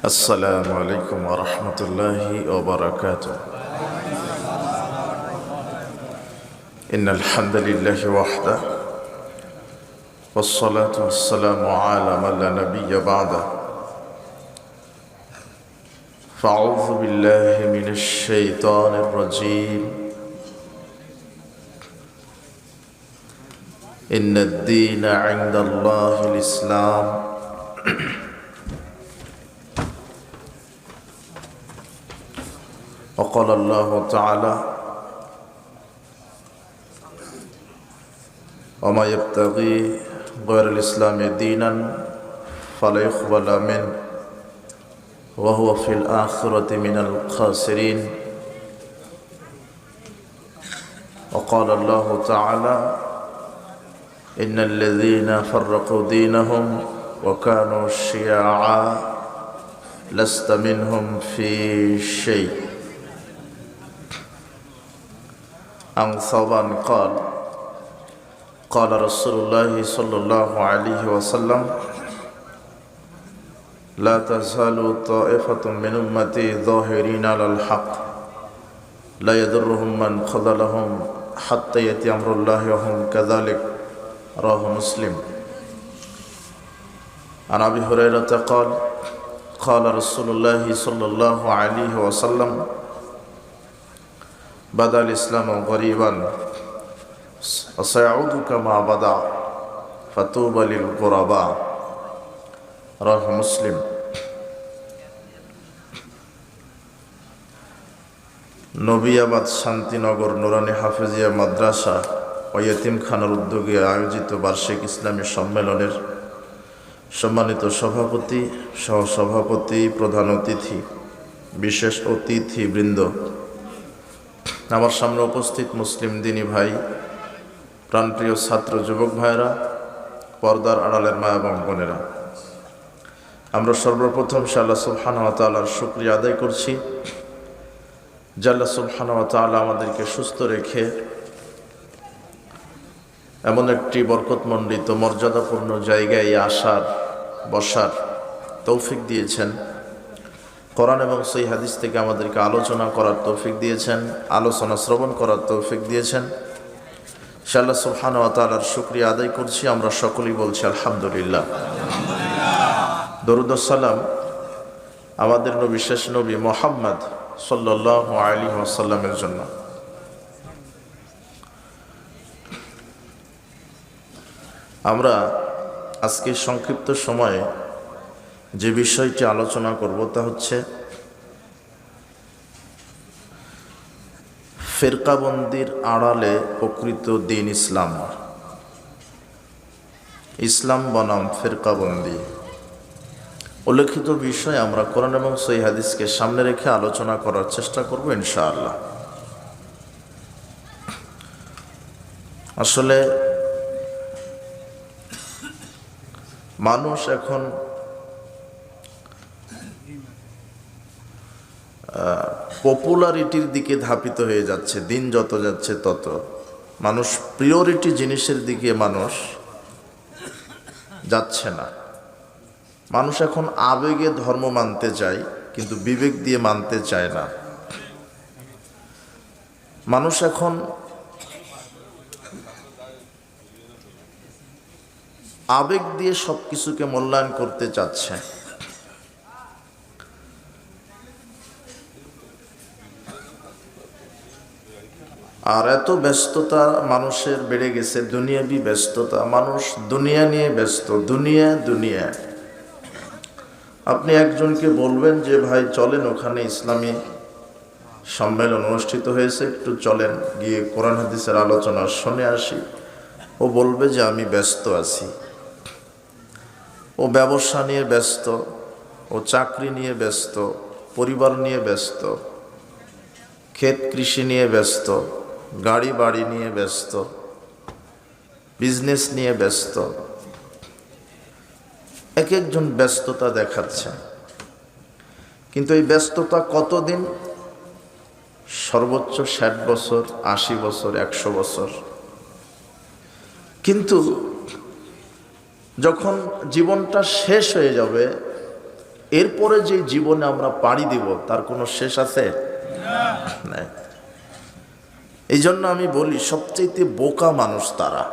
السلام عليكم ورحمة الله وبركاته. إن الحمد لله وحده والصلاة والسلام على من لا نبي بعده. فأعوذ بالله من الشيطان الرجيم. إن الدين عند الله الإسلام. وقال الله تعالى: وما يبتغي غير الإسلام دينا فلا يقبل منه وهو في الآخرة من الخاسرين. وقال الله تعالى: إن الذين فرقوا دينهم وكانوا شيعا لست منهم في شيء. عن ثوبان قال: قال رسول الله صلى الله عليه وسلم: لا تزال طائفة من أمتي ظاهرين على الحق لا يضرهم من خذلهم حتى يأتي أمر الله وهم كذلك. رواه مسلم. عن أبي هريرة قال: قال رسول الله صلى الله عليه وسلم: بدأ الإسلام غريبا وسيعود كما بدأ فطوبى للغرباء. رواه مسلم. নবিয়াবাদ শান্তিনগর নুরানি হাফেজিয়া মাদ্রাসা ও ইয়েতিমখানার উদ্যোগে আয়োজিত বার্ষিক ইসলামী সম্মেলনের সম্মানিত সভাপতি, সহসভাপতি, প্রধান অতিথি, বিশেষ অতিথিবৃন্দ, আমার সামনে উপস্থিত মুসলিম দিনী ভাই, প্রাণপ্রিয় ছাত্র যুবক ভাইরা, পর্দার আড়ালের মা এবং বোনেরা, আমরা সর্বপ্রথম আল্লাহ সুবহানাহু ওয়া তাআলার শুকরিয়া আদায় করছি যে আল্লাহ সুবহানাহু ওয়া তাআলা আমাদেরকে সুস্থ রেখে এমন একটি বরকতমণ্ডিত মর্যাদাপূর্ণ জায়গায় আসার বসার তৌফিক দিয়েছেন। কোরআন এবং সহিহ হাদিস থেকে আমাদেরকে আলোচনা করার তৌফিক দিয়েছেন, আলোচনা শ্রবণ করার তৌফিক দিয়েছেন। আল্লাহ সুবহানাহু ওয়া তাআলার শুকরিয়া আদায় করছি। আমরা সকলেই বলছি আলহামদুলিল্লাহ। দরুদ ও সালাম আমাদের নবী, শেষ নবী মুহাম্মদ সাল্লাল্লাহু আলাইহি ওয়াসাল্লামের জন্য। আমরা আজকে সংক্ষিপ্ত সময়ে যে বিষয়টি আলোচনা করব তা হচ্ছে ফেরকাবন্দির আড়ালে প্রকৃত দ্বীন ইসলাম। ইসলাম বনাম ফেরকাবন্দি উল্লেখিত বিষয় আমরা কোরআন এবং সহিহ হাদিসকে সামনে রেখে আলোচনা করার চেষ্টা করব ইনশাআল্লাহ। আসলে মানুষ এখন পপুলারিটির দিকে ধাপিত হয়ে যাচ্ছে। দিন যত যাচ্ছে তত মানুষ প্রিয়রিটি জিনিসের দিকে মানুষ যাচ্ছে না। মানুষ এখন আবেগে ধর্ম মানতে চায়, কিন্তু বিবেক দিয়ে মানতে চায় না। মানুষ এখন আবেগ দিয়ে সবকিছুকে মূল্যায়ন করতে চাচ্ছে। আর এত ব্যস্ততা মানুষের বেড়ে গেছে, দুনিয়াবি ব্যস্ততা, মানুষ দুনিয়া নিয়ে ব্যস্ত। দুনিয়া দুনিয়া। আপনি একজনকে বলবেন যে ভাই চলেন, ওখানে ইসলামী সম্মেলন অনুষ্ঠিত হয়েছে, একটু চলেন, গিয়ে কোরআন হাদিসের আলোচনা শুনে আসি। ও বলবে যে আমি ব্যস্ত আছি। ও ব্যবসা নিয়ে ব্যস্ত, ও চাকরি নিয়ে ব্যস্ত, পরিবার নিয়ে ব্যস্ত, ক্ষেত কৃষি নিয়ে ব্যস্ত, গাড়ি বাড়ি নিয়ে ব্যস্ত, বিজনেস নিয়ে ব্যস্ত। এক একজন ব্যস্ততা দেখাচ্ছে, কিন্তু এই ব্যস্ততা কতদিন? সর্বোচ্চ 60 বছর, 80 বছর, 100 বছর। কিন্তু যখন জীবনটা শেষ হয়ে যাবে এরপরে যে জীবনে আমরা পাড়ি দিব তার কোনো শেষ আছে না। এই জন্য আমি বলি সবচেয়ে বোকা মানুষ তারা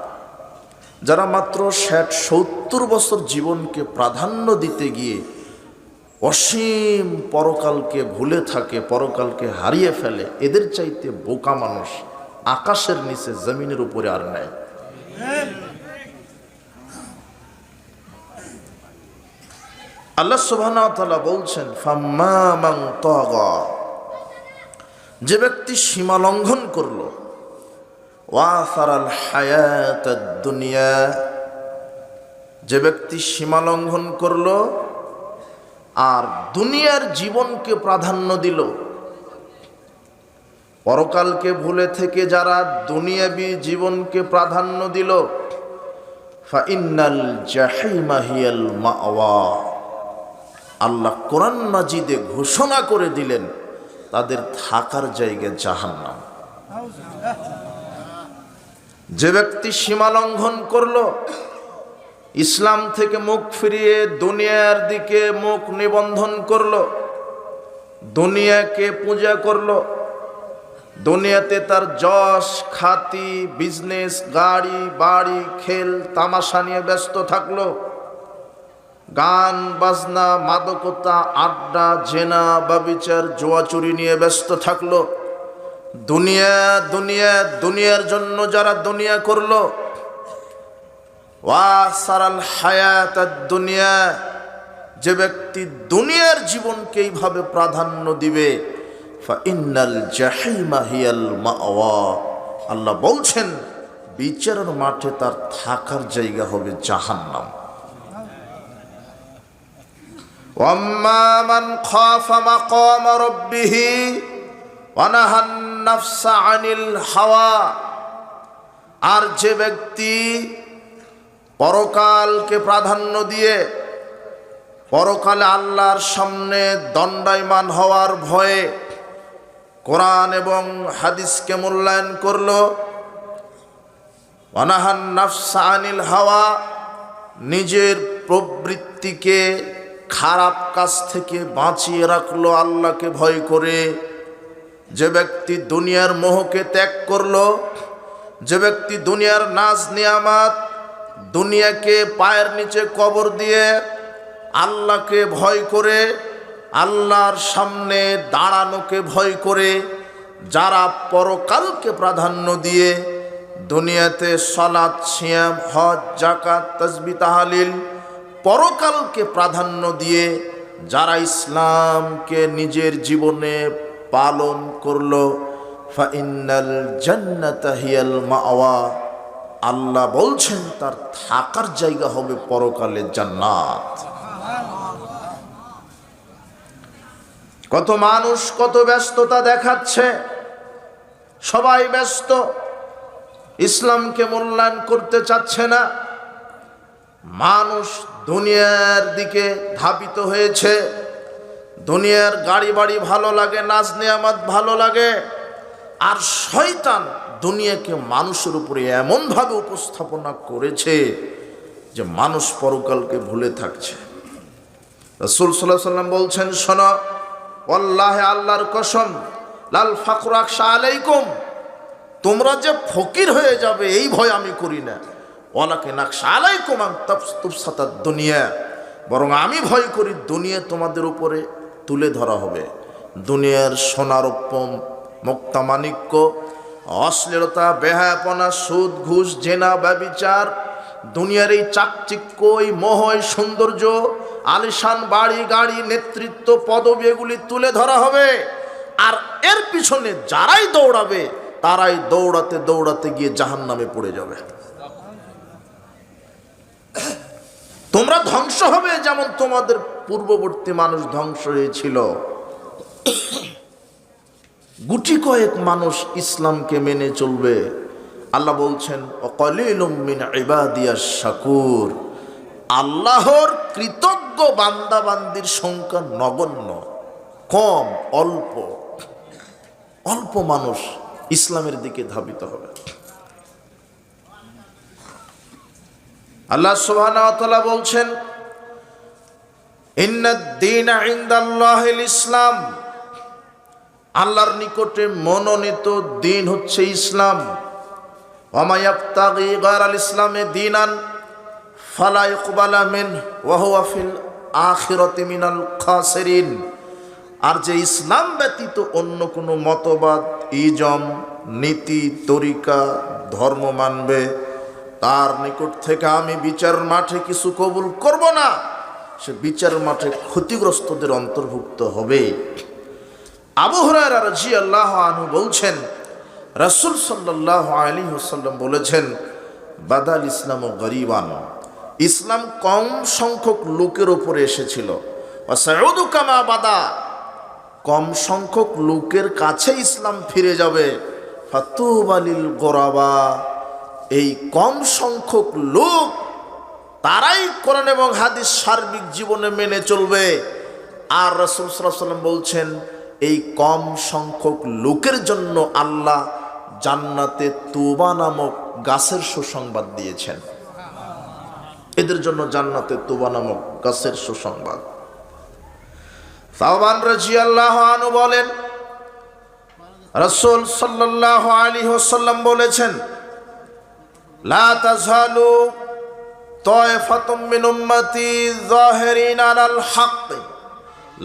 যারা মাত্র 60-70 বছর জীবনকে প্রাধান্য দিতে গিয়ে অসীম পরকালকে ভুলে থাকে, পরকালকে হারিয়ে ফেলে। এদের চাইতে বোকা মানুষ আকাশের নিচে জমিনের উপরে আর নাই। আল্লাহ সুবহানাহু ওয়া তাআলা বলছেন, ফাম্মা মান তাগা, যে ব্যক্তি সীমা লঙ্ঘন করলো, ওয়াসারাল হায়াতাদ দুনিয়া, যে ব্যক্তি সীমা লঙ্ঘন করলো আর দুনিয়ার জীবনকে প্রাধান্য দিল, পরকালকে ভুলে থেকে যারা দুনিয়াবী জীবনকে প্রাধান্য দিল, ফাইন্নাল জাহিমা হিয়াল মাওয়া, আল্লাহ কোরআন মাজিদে ঘোষণা করে দিলেন তাদের থাকার জায়গা জাহান্নাম। যে ব্যক্তি সীমা লঙ্ঘন করলো, ইসলাম থেকে মুখ ফিরিয়ে দুনিয়ার দিকে মুখ নিবন্ধন করলো, দুনিয়াকে পূজা করলো, দুনিয়াতে তার যশ খ্যাতি বিজনেস গাড়ি বাড়ি খেল তামাশা নিয়ে ব্যস্ত থাকলো, গান বাজনা মাদকতা আড্ডা জেনা ব্যভিচার জুয়াচুরি নিয়ে ব্যস্ত থাকলো, দুনিয়া দুনিয়া দুনিয়ার জন্য যারা দুনিয়া করলো, ওয়াসারাল হায়াতাদ দুনিয়া, যে ব্যক্তি দুনিয়ার জীবনকে এইভাবে প্রাধান্য দিবে, ফাইন্নাল জাহিমা হিয়াল মাওয়া, আল্লাহ বলছেন বিচারের মাঠে তার থাকার জায়গা হবে জাহান্নাম। ওয়াম্মা মান খাফা মাকাম রাব্বিহি ওয়া নাহান নাফসা আনিল হাওয়া, আর যে ব্যক্তি পরকালকে প্রাধান্য দিয়ে পরকালে আল্লাহর সামনে দণ্ডায়মান হওয়ার ভয়ে কোরআন এবং হাদিসকে মূল্যায়ন করলো, ওয়া নাহান নাফসা আনিল হাওয়া, নিজের প্রবৃত্তিকে খারাপ কাজ থেকে বাঁচিয়ে রাখলো আল্লাহকে ভয় করে, যে ব্যক্তি দুনিয়ার মোহকে ত্যাগ করলো, যে ব্যক্তি দুনিয়ার নাজ নিয়ামত দুনিয়াকে পায়ের নিচে কবর দিয়ে আল্লাহকে ভয় করে, আল্লাহর সামনে দাঁড়ানোকে ভয় করে, যারা পরকালকে প্রাধান্য দিয়ে দুনিয়াতে সালাত সিয়াম হজ যাকাত তাসবিহ তাহলিল পরকালকে প্রাধান্য দিয়ে যারা ইসলামকে নিজের জীবনে পালন করলো, ফাইন্নাল জান্নাতা হিয়াল মাওয়া, আল্লাহ বলছেন তার থাকার জায়গা হবে পরকালে জান্নাত। কত মানুষ কত ব্যস্ততা দেখাচ্ছে, সবাই ব্যস্ত, ইসলামকে মূল্যায়ন করতে চাচ্ছে না। মানুষ দুনিয়ার দিকে ধাবিত হয়েছে, দুনিয়ার গাড়ি বাড়ি ভালো লাগে, নাজ নিয়ামত ভালো লাগে, আর শয়তান দুনিয়াকে মানুষের উপরে এমনভাবে উপস্থাপনা করেছে যে মানুষ পরকালকে ভুলে থাকছে। রাসূল সাল্লাল্লাহু আলাইহি ওয়াসাল্লাম বলছেন, শোনো, ওয়াল্লাহি আল্লাহর কসম, লাল ফাকরু আখশা আলাইকুম, তোমরা যে ফকির হয়ে যাবে এই ভয় আমি করি না, ওয়ালাকিন আখশা আলাইকুম আন তুবসাতাদ দুনিয়া, বরং আমি ভয় করি দুনিয়া তোমাদের উপরে তুলে ধরা হবে। দুনিয়ার সোনারৌপ্য মুক্তা মাণিক্য অশ্লীলতা বেহায়াপনা সুদ ঘুষ জেনা ব্যভিচার দুনিয়ার এই চাকচিক্য এই মোহ এই সৌন্দর্য আলিশান বাড়ি গাড়ি নেতৃত্ব পদবি এগুলি তুলে ধরা হবে। আর এর পিছনে যারাই দৌড়াবে তারাই দৌড়াতে দৌড়াতে গিয়ে জাহান্নামে পড়ে যাবে। তোমরা ধ্বংস হবে যেমন তোমাদের পূর্ববর্তী মানুষ ধ্বংস হয়েছিল। গুটি কয়েক মানুষ ইসলামকে মেনে চলবে। আল্লাহ বলছেন ওয়াকালিলুম মিন ইবাদিয়াশ শাকুর, আল্লাহর কৃতজ্ঞ বান্দাবান্দির সংখ্যা নগণ্য, কম, অল্প অল্প মানুষ ইসলামের দিকে ধাবিত হবে। আল্লাহ সুবহানাহু ওয়া তাআলা বলছেন ইন্নাদ-দীনা ইনদাল্লাহিল ইসলাম, আল্লাহর নিকটে মনোনীত দিন হচ্ছে ইসলাম। ওয়া মা ইয়াবতাগি গায়রাল ইসলামি দীনান ফালা ইকবালা মিনহু ওয়া হুয়া ফিল আখিরাতি মিনাল খাসিরিন। আর যে ইসলাম ব্যতীত অন্য কোনো মতবাদ, ইজম, নীতি, তরিকা, ধর্ম মানবে, তার নিকট থেকে আমি বিচার মাঠে কিছু কবুল করব না, সে বিচার মাঠে ক্ষতিগ্রস্তদের অন্তর্ভুক্ত হবে। আবু হুরায়রা রাদিয়াল্লাহু আনহু বলছেন, রাসূল সাল্লাল্লাহু আলাইহি ওয়াসাল্লাম বলেছেন, বাদাল ইসলামু গরীবান, ইসলাম কম সংখ্যক লোকের উপরে এসেছিল। ওয়া সাউদু কামা বাদা, কম সংখ্যক লোকের কাছে ইসলাম ফিরে যাবে। ফাতুবা লিল গুরাবা, এই কম সংখ্যক লোক তারাই কোরআন এবং হাদিস সার্বিক জীবনে মেনে চলবে। আর রাসূল সাল্লাল্লাহু আলাইহি ওয়াসাল্লাম বলছেন, এই কম সংখ্যক লোকের জন্য আল্লাহ জান্নাতে তুবা নামক গাছের সুসংবাদ দিয়েছেন। এদের জন্য জান্নাতে তুবা নামক গাছের সুসংবাদ। সাওবান রাদিয়াল্লাহু আনহু বলেন, রাসূল সাল্লাল্লাহু আলাইহি ওয়াসাল্লাম বলেছেন, লা তাযালু তায়ফাতুম মিন উম্মতি যাহিরিনা আলাল হক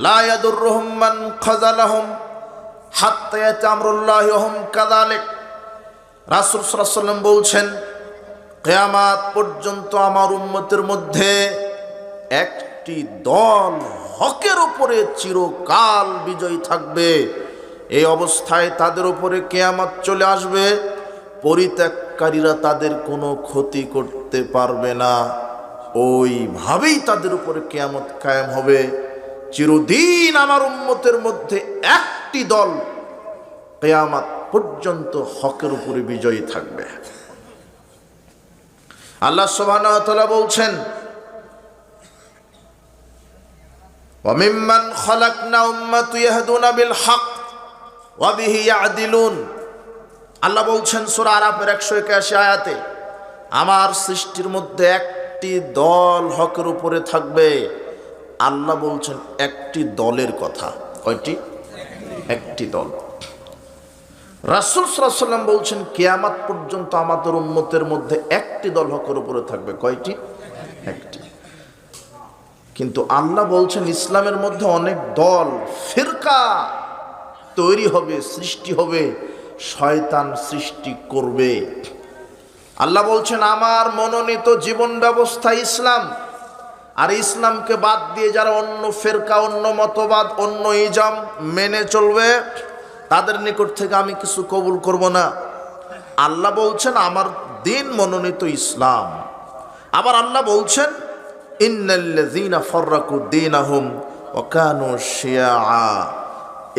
লা ইয়াদুররুহুম মান খাযালাহুম হাত্তা ইয়াতি আমরুল্লাহি ওয়া হুম কাযালিক। রাসূল সাল্লাল্লাহু আলাইহি ওয়াসাল্লাম বলছেন, কিয়ামত পর্যন্ত আমার উম্মতের মধ্যে একটি দল হকের উপরে চিরকাল বিজয়ী থাকবে। এই অবস্থায় তাদের উপরে কিয়ামত চলে আসবে, পরিত্যাগকারীরা তাদের কোনো ক্ষতি করতে পারবে না। ওইভাবেই তাদের উপরে কিয়ামত কায়েম হবে। চিরদিন আমার উম্মতের মধ্যে একটি দল কিয়ামত পর্যন্ত হকের উপরে বিজয়ী থাকবে। আল্লাহ সুবহানাহু ওয়া তাআলা বলছেন, ওয়া মিম্মান খালাকনা উম্মাতুন ইয়াহদুনা বিল হক ওয়া বিহি ইয়াদিলুন। আল্লাহ বলছেন সূরা আরাফের 181 আয়াতে, আমার সৃষ্টির মধ্যে একটি দল হকের উপরে থাকবে। আল্লাহ বলছেন একটি দলের কথা। কয়টি? একটি দল। রাসূল সাল্লাল্লাহু আলাইহি ওয়াসাল্লাম বলছেন কিয়ামত পর্যন্ত আমাদের উম্মতের মধ্যে একটি দল হকের উপরে থাকবে। কয়টি? একটি। কিন্তু আল্লাহ বলছেন ইসলামের মধ্যে অনেক দল, ফিরকা তৈরি হবে, সৃষ্টি হবে, শয়তান সৃষ্টি করবে। আল্লাহ বলছেন আমার মনোনীত জীবন ব্যবস্থা ইসলাম, আর ইসলামকে বাদ দিয়ে যারা অন্য ফিরকা, অন্য মতবাদ, অন্য ইজম মেনে চলবে, তাদের নিকট থেকে আমি কিছু কবুল করব না। আল্লাহ বলছেন আমার দিন মনোনীত ইসলাম। আবার আল্লাহ বলছেন ইন্নাল্লাযীনা ফাররাকু দীনাহুম ওয়া কানু শিয়াআ,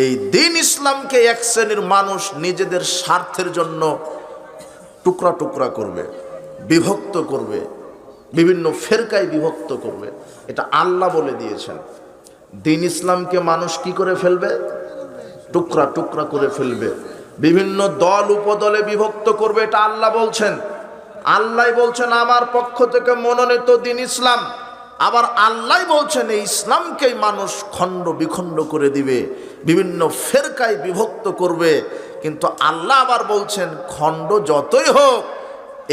এই দিন ইসলামকে এক শ্রেণীর মানুষ নিজেদের স্বার্থের জন্য টুকরা টুকরা করবে, বিভক্ত করবে, বিভিন্ন ফেরকায় বিভক্ত করবে। এটা আল্লাহ বলে দিয়েছেন। দিন ইসলামকে মানুষ কি করে ফেলবে? টুকরা টুকরা করে ফেলবে, বিভিন্ন দল উপদলে বিভক্ত করবে। এটা আল্লাহ বলছেন। আল্লাহ বলছেন আমার পক্ষ থেকে মনোনীত দিন ইসলাম। আবার আল্লাহ বলছেন এই ইসলামকেই মানুষ খণ্ড বিখণ্ড করে দিবে, বিভিন্ন ফেরকায় বিভক্ত করবে। কিন্তু আল্লাহ আবার বলছেন খণ্ড যতই হোক,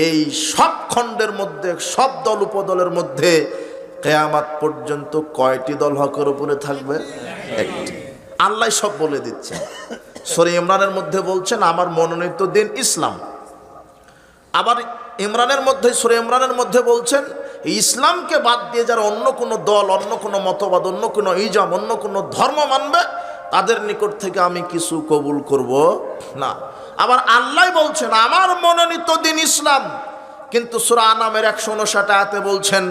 এই সব খণ্ডের মধ্যে, সব দল উপদলের মধ্যে কিয়ামত পর্যন্ত কয়টি দল হকের উপরে থাকবে? একটি। আল্লাহ সব বলে দিচ্ছেন। সূরা ইমরানের মধ্যে বলছেন আমার মনোনীত দিন ইসলাম। আবার ইমরানের মধ্যে, সূরা ইমরানের মধ্যে বলছেন ইসলামকে বাদ দিয়ে যারা অন্য কোনো দল, অন্য কোনো মতবাদ, অন্য কোনো ইজম, অন্য কোনো ধর্ম মানবে, তাদের নিকট থেকে আমি কিছু কবুল করব না। আবার আল্লাহ বলছেন আমার মনোনীত দিন ইসলাম। কিন্তু সূরা আনামের 159 আয়াতে বলছেন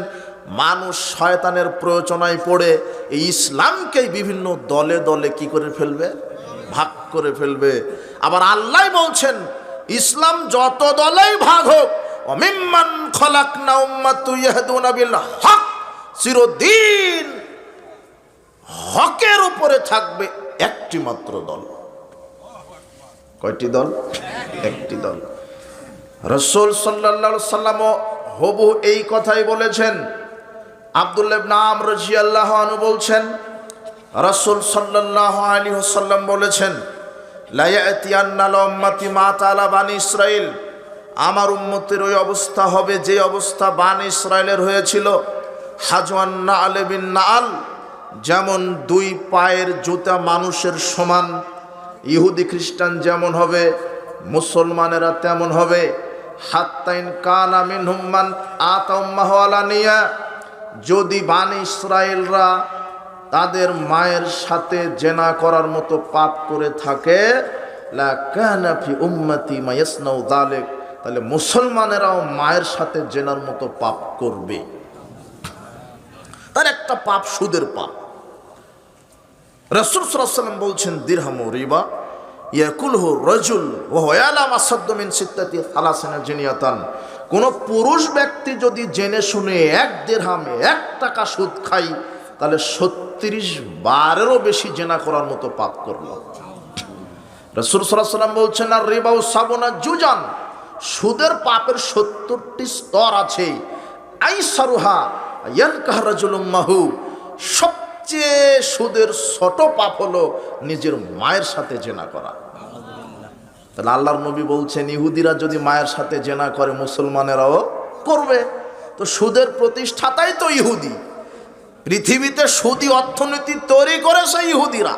মানুষ শয়তানের প্ররোচনায় পড়ে এই ইসলামকেই বিভিন্ন দলে দলে কি করে ফেলবে? ভাগ করে ফেলবে। আবার আল্লাহ বলছেন ইসলাম যত দলেই ভাগ হোক, মিম্মান খালাকনা উম্মাতুন ইয়াহদুনা বিল হক, চিরদিন হকের উপরে থাকবে একটি মাত্র দল। কয়টি দল? একটি দল। রাসূল সাল্লাল্লাহু আলাইহি ওয়াসাল্লাম হবু এই কথাই বলেছেন আব্দুল্লাহ ইবনে আমর রাদিয়াল্লাহু আনহু বলছেন, রাসূল সাল্লাল্লাহু আলাইহি ওয়াসাল্লাম বলেছেন, লা ইয়াতিয়ান্না উম্মতি মা তাআলা বানি ইসরাইল, আমার উম্মতের ওই অবস্থা হবে যে অবস্থা বানি ইসরাইলের হয়েছিল। হাজওয়ান নাআল বিন নাআল, যেমন দুই পায়ের জুতা মানুষের সমান, ইহুদি খ্রিস্টান যেমন হবে মুসলমানেরা তেমন হবে। হাত্তাইন কানা মিনহুম মান আতা উম্মাহু আলানিয়া, যদি বানি ইসরাইলরা তাদের মায়ের সাথে জেনা করার মতো পাপ করে থাকে, লা কানা ফি উম্মতি মা ইয়াসনাউ যালিক, তাহলে মুসলমানেরাও মায়ের সাথে জেনার মতো পাপ করবে। তার একটা পাপ সুদের পাপ। রাসূল সাল্লাল্লাহু আলাইহি ওয়াসাল্লাম বলছেন, দিরহামু রিবা ইয়াকুলহু রাজুল ওয়া হুয়া ইয়ালাম আসাদ্দু মিন সিত্তাতি সালাসিনা জিনিয়াতান, কোন পুরুষ ব্যক্তি যদি জেনে শুনে 1 দিরহামে 1 টাকা সুদ খায়, তাহলে 36 বারেরও বেশি জেনা করার মতো পাপ করল। রাসূল সাল্লাল্লাহু আলাইহি ওয়াসাল্লাম বলছেন, আর রিবাউ সাবুনা জুজান, সুদের পাপের 70টি স্তর আছে। আইসারুহা ইয়ানকাহ রাজুলুম মাহু, সবচেয়ে সুদের ছোট পাপ হলো নিজের মায়ের সাথে জেনা করা। তাহলে আল্লাহর নবী বলছেন, ইহুদিরা যদি মায়ের সাথে জেনা করে মুসলমানেরাও করবে। তো সুদের প্রতিষ্ঠাতাই তো ইহুদি। পৃথিবীতে সুদী অর্থনীতি তৈরি করেছে ইহুদিরা।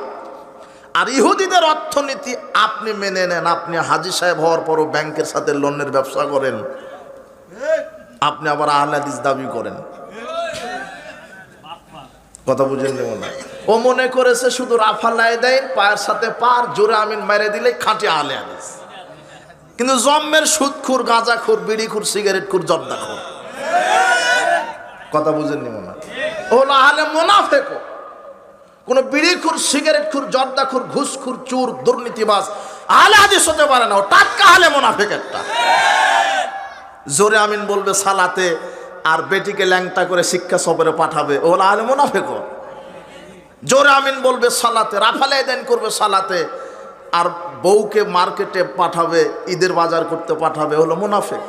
আর ইহুদিদের অর্থনীতি আপনি মেনে নেন। আপনি হাজী সাহেব হওয়ার পরও ব্যাংকের সাথে লোনের ব্যবসা করেন, আপনি আবার আহলে হাদিস দাবি করেন। কথা বুঝেন না? ও মনে করেছে শুধু রাফালাই দেয়, পায়ের সাথে পার জোরে আমিন মেরে দিলে খাঁটি আহলে হাদিস। কিন্তু জম্মের সুদখোর, গাঁজাখোর, বিড়িখোর, সিগারেটখোর, জর্দাখোর। কথা বুঝেন নি মনে? ও হলো আহলে মুনাফিক। কোন বিড়িখোর, সিগারেটখোর, জর্দাখোর, ঘুষখোর, চোর, দুর্নীতিবাজ আহলে হাদিস হতে পারে না। ও টাটকা আহলে মুনাফিক একটা। জোরে আমিন বলবে সালাতে, আর বেটিকে ল্যাংটা করে শিক্ষা সফরে পাঠাবে, ও হলো আহলে মুনাফিক। জোরে আমিন বলবে সালাতে, রাফালে দেন করবে সালাতে, আর বউকে মার্কেটে পাঠাবে, ঈদের বাজার করতে পাঠাবে, হলো মুনাফিক।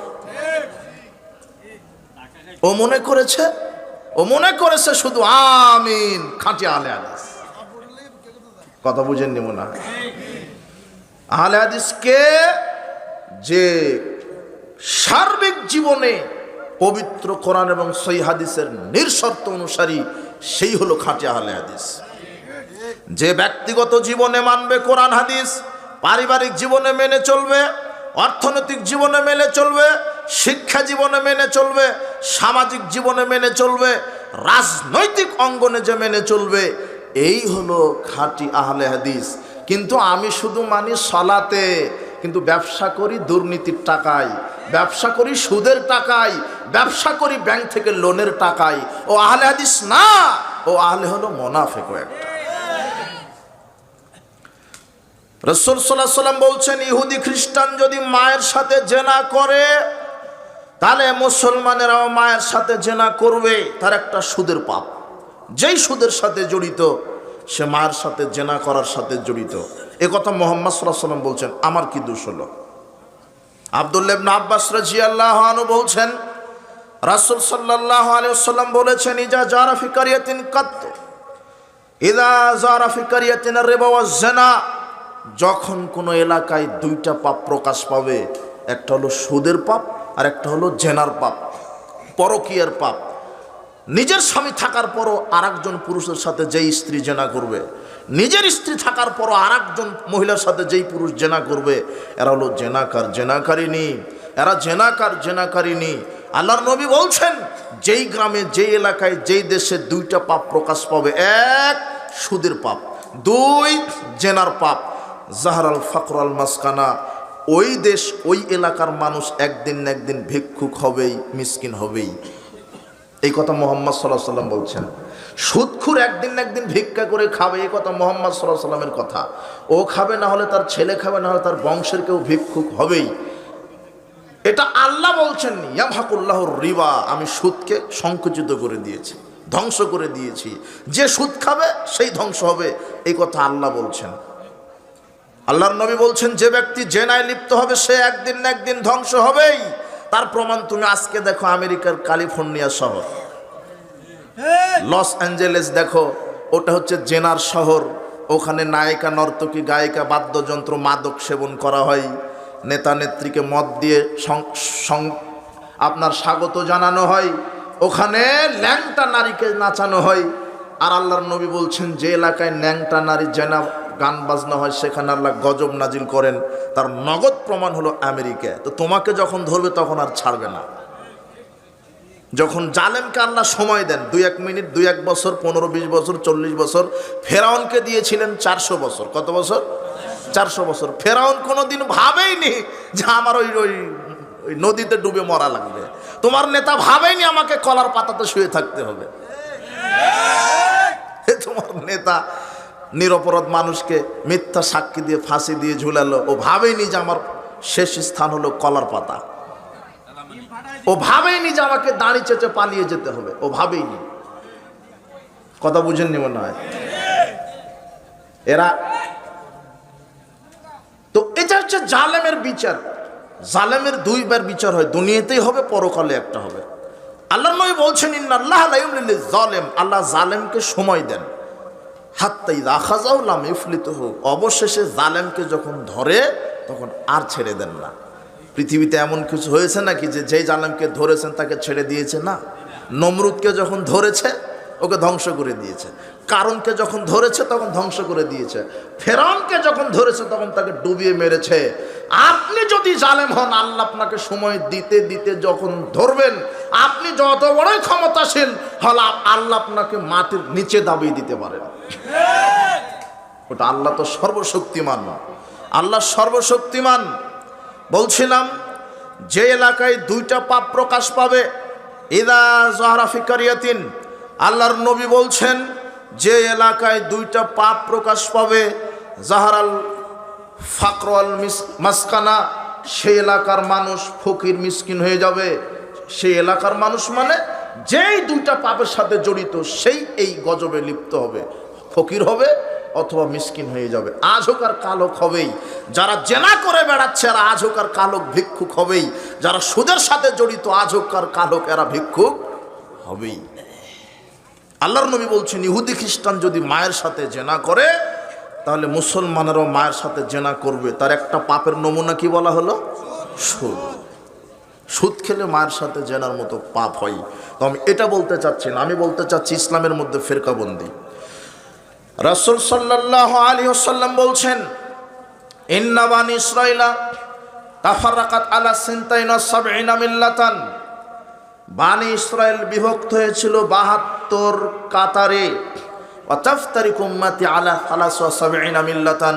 ও মনে করেছে শুধু আমিন খাঁটি আহলে হাদিস। কথা বুঝেননি মনে হয়? আহলে হাদিসকে যে সার্বিক জীবনে পবিত্র কোরআন এবং সহিহ হাদিসের নিঃশর্ত অনুসারী, সেই হলো খাঁটি আহলে হাদিস। যে ব্যক্তিগত জীবনে মানবে কোরআন হাদিস, পারিবারিক জীবনে মেনে চলবে, অর্থনৈতিক জীবনে মেনে চলবে, শিক্ষা জীবনে মেনে চলবে, সামাজিক জীবনে মেনে চলবে, রাজনৈতিক অঙ্গনে যে মেনে চলবে, এই হলো খাঁটি আহলে হাদিস। কিন্তু আমি শুধু মানি সালাতে, কিন্তু ব্যবসা করি দুর্নীতির টাকায়, ব্যবসা করি সুদের টাকায়, ব্যবসা করি ব্যাংক থেকে লোনের টাকায়, ও আহলে হাদিস না, ও আহলে হলো মুনাফিক একটা। রাসূল সাল্লাল্লাহু আলাইহি ওয়াসাল্লাম বলছেন, ইহুদি খ্রিস্টান যদি মায়ের সাথে জেনা করে, তাহলে মুসলমানেরাও মায়ের সাথে জেনা করবে। তার একটা সুদের পাপ। যেই সুদের সাথে জড়িত, সে মায়ের সাথে জেনা করার সাথে জড়িত। এ কথা মুহাম্মদ সাল্লাল্লাহু আলাইহি ওয়াসাল্লাম বলছেন। আমার কি দোষ হলো? আব্দুল্লাহ ইবনে আব্বাস রাদিয়াল্লাহু আনহু বলছেন, রাসূল সাল্লাল্লাহু আলাইহি ওয়াসাল্লাম বলেছেন, ইজা জারা ফি কারিয়াতিন কাত, ইজা জারা ফি কারিয়াতিন রিবা ওয়াজ জিনা, যখন কোনো এলাকায় 2টা পাপ প্রকাশ পাবে, একটা হলো সুদের পাপ আর একটা হলো জেনার পাপ, পরকীয়ার পাপ। নিজের স্বামী থাকার পরও আরেকজন পুরুষের সাথে যেই স্ত্রী জেনা করবে, নিজের স্ত্রী থাকার পরও আরেকজন মহিলার সাথে যেই পুরুষ জেনা করবে, এরা হলো জেনাকার, জেনাকারিনী। এরা জেনাকারিনী। আল্লাহর নবী বলছেন, যেই গ্রামে, যেই এলাকায়, যেই দেশে 2টা পাপ প্রকাশ পাবে, 1 সুদের পাপ, 2 জেনার পাপ, জাহারাল ফাকরাল মাসকানা, ওই দেশ, ওই এলাকার মানুষ একদিন না একদিন ভিক্ষুক হবেই, মিসকিন হবেই। এই কথা মুহাম্মদ সাল্লাল্লাহু আলাইহি ওয়াসাল্লাম বলছেন। সুদখোর একদিন না একদিন ভিক্ষা করে খাবে, এই কথা মুহাম্মদ সাল্লাল্লাহু আলাইহি ওয়াসাল্লামের কথা। ও খাবে, না হলে তার ছেলে খাবে, না হলে তার বংশের কেউ ভিক্ষুক হবেই। এটা আল্লাহ বলছেন, ইয়ামহাকুল্লাহুর রিবা, আমি সুদকে সংকুচিত করে দিয়েছি, ধ্বংস করে দিয়েছি। যে সুদ খাবে সেই ধ্বংস হবে, এই কথা আল্লাহ বলছেন। আল্লাহর নবী বলছেন, যে ব্যক্তি জেনায় লিপ্ত হবে সে একদিন না একদিন ধ্বংস হবেই। তার প্রমাণ তুমি আজকে দেখো আমেরিকার ক্যালিফোর্নিয়া শহর, লস অ্যাঞ্জেলেস দেখো, ওটা হচ্ছে জেনার শহর। ওখানে নায়িকা, নর্তকী, গায়িকা, বাদ্যযন্ত্র, মাদক সেবন করা হয়। নেতা নেত্রীকে মদ দিয়ে আপনার স্বাগত জানানো হয়। ওখানে ল্যাংটা নারীকে নাচানো হয়। আর আল্লাহর নবী বলছেন, যে এলাকায় ল্যাংটা নারী জেনা গান বাজনা হয় সেখানে আল্লাহ গজব নাজিল করেন। তার নগদ প্রমাণ হলো আমেরিকা। তো তোমাকে যখন ধরবে তখন আর ছাড়বে না। যখন জালেমকে আল্লাহ সময় দেন, 2-1 মিনিট, 2-1 বছর, 15-20 বছর, 40 বছর। ফেরাউনকে দিয়েছিলেন 400 বছর। কত বছর? 400 বছর। ফেরাউন কোনোদিন ভাবেইনি যে আমার ওই নদীতে ডুবে মরা লাগবে। তোমার নেতা ভাবেইনি আমাকে কলার পাতাতে শুয়ে থাকতে হবে। তোমার নেতা নিরপরাধ মানুষকে মিথ্যা সাক্ষী দিয়ে ফাঁসি দিয়ে ঝুলালো। ও ভাবেইনি যে আমার শেষ স্থান হলো কলার পাতা। ও ভাবেইনি যে আমাকে দাড়ি চেঁচে পালিয়ে যেতে হবে। ও ভাবেইনি। কথা বুঝেননি মনে হয়? এরা তো, এটা হচ্ছে জালেমের বিচার। জালেমের 2 বার বিচার হয়, দুনিয়াতেই হবে, পরকালে একটা হবে। আল্লাহর নবী বলছেন, ইন্নাল্লাহা লা ইউমলিল যালিম, আল্লাহ জালেমকে সময় দেন। হাত্তা ইযা আখাযাহু লাম ইফলিতুহু, অবশেষে জালেমকে যখন ধরে তখন আর ছেড়ে দেন না। পৃথিবীতে এমন কিছু হয়েছে নাকি যে যেই জালেমকে ধরেছেন তাকে ছেড়ে দিয়েছে? না। নমরুদকে যখন ধরেছে ওকে ধ্বংস করে দিয়েছে। কারণকে যখন ধরেছে তখন ধ্বংস করে দিয়েছে। ফেরাউনকে যখন ধরেছে তখন তাকে ডুবিয়ে মেরেছে। আপনি যদি জালেম হন, আল্লাহ আপনাকে সময় দিতে দিতে যখন ধরবেন, আপনি যত বড়ই ক্ষমতাশীল হল, আল্লাহ আপনাকে মাটির নিচে দাবিয়ে দিতে পারেন। ওটা আল্লাহ তো সর্বশক্তিমান। আল্লাহ সর্বশক্তিমান। বলছিলাম, যে এলাকায় 2টা পাপ প্রকাশ পাবে, ইদা যাহারা ফি কারিয়াতিন, আল্লাহর নবী বলছেন, যে এলাকায় 2টা পাপ প্রকাশ পাবে, জাহারাল ফাকর ওয়াল মাসকানা, সেই এলাকার মানুষ ফকির মিসকিন হয়ে যাবে। সেই এলাকার মানুষ মানে যেই 2টা পাপের সাথে জড়িত সেই এই গজবে লিপ্ত হবে, ফকির হবে অথবা মিসকিন হয়ে যাবে। আজ হোক আর কাল হোক হবেই। যারা জেনা করে বেড়াচ্ছে এরা আজ হোক আর কাল হোক ভিক্ষুক হবেই। যারা সুদের সাথে জড়িত আজ হোক আর কাল হোক এরা ভিক্ষুক হবেই। আল্লাহর নবী বলছেন, ইহুদি খ্রিস্টান যদি মায়ের সাথে জেনা করে তাহলে মুসলমানেরও মায়ের সাথে জেনা করবে। তার একটা পাপের নমুনা কি বলা হলো? সুদ। সুদ খেলে মায়ের সাথে জেনার মতো পাপ হয়। তো আমি এটা বলতে চাচ্ছি না, আমি বলতে চাচ্ছি ইসলামের মধ্যে ফিরকাবন্দি। রাসূল সাল্লাল্লাহু আলাইহি ওয়াসাল্লাম বলছেন, ইন্না বানি ইসরাঈলা তাফাররাকাত আলা সিনতাইন ওয়া সাবঈনা মিল্লাতান, বানি ইসরাইল বিভক্ত হয়েছিল 72 কাতারে। ওয়া তাফতারিকু উম্মতি আলা 73 মিল্লাতান,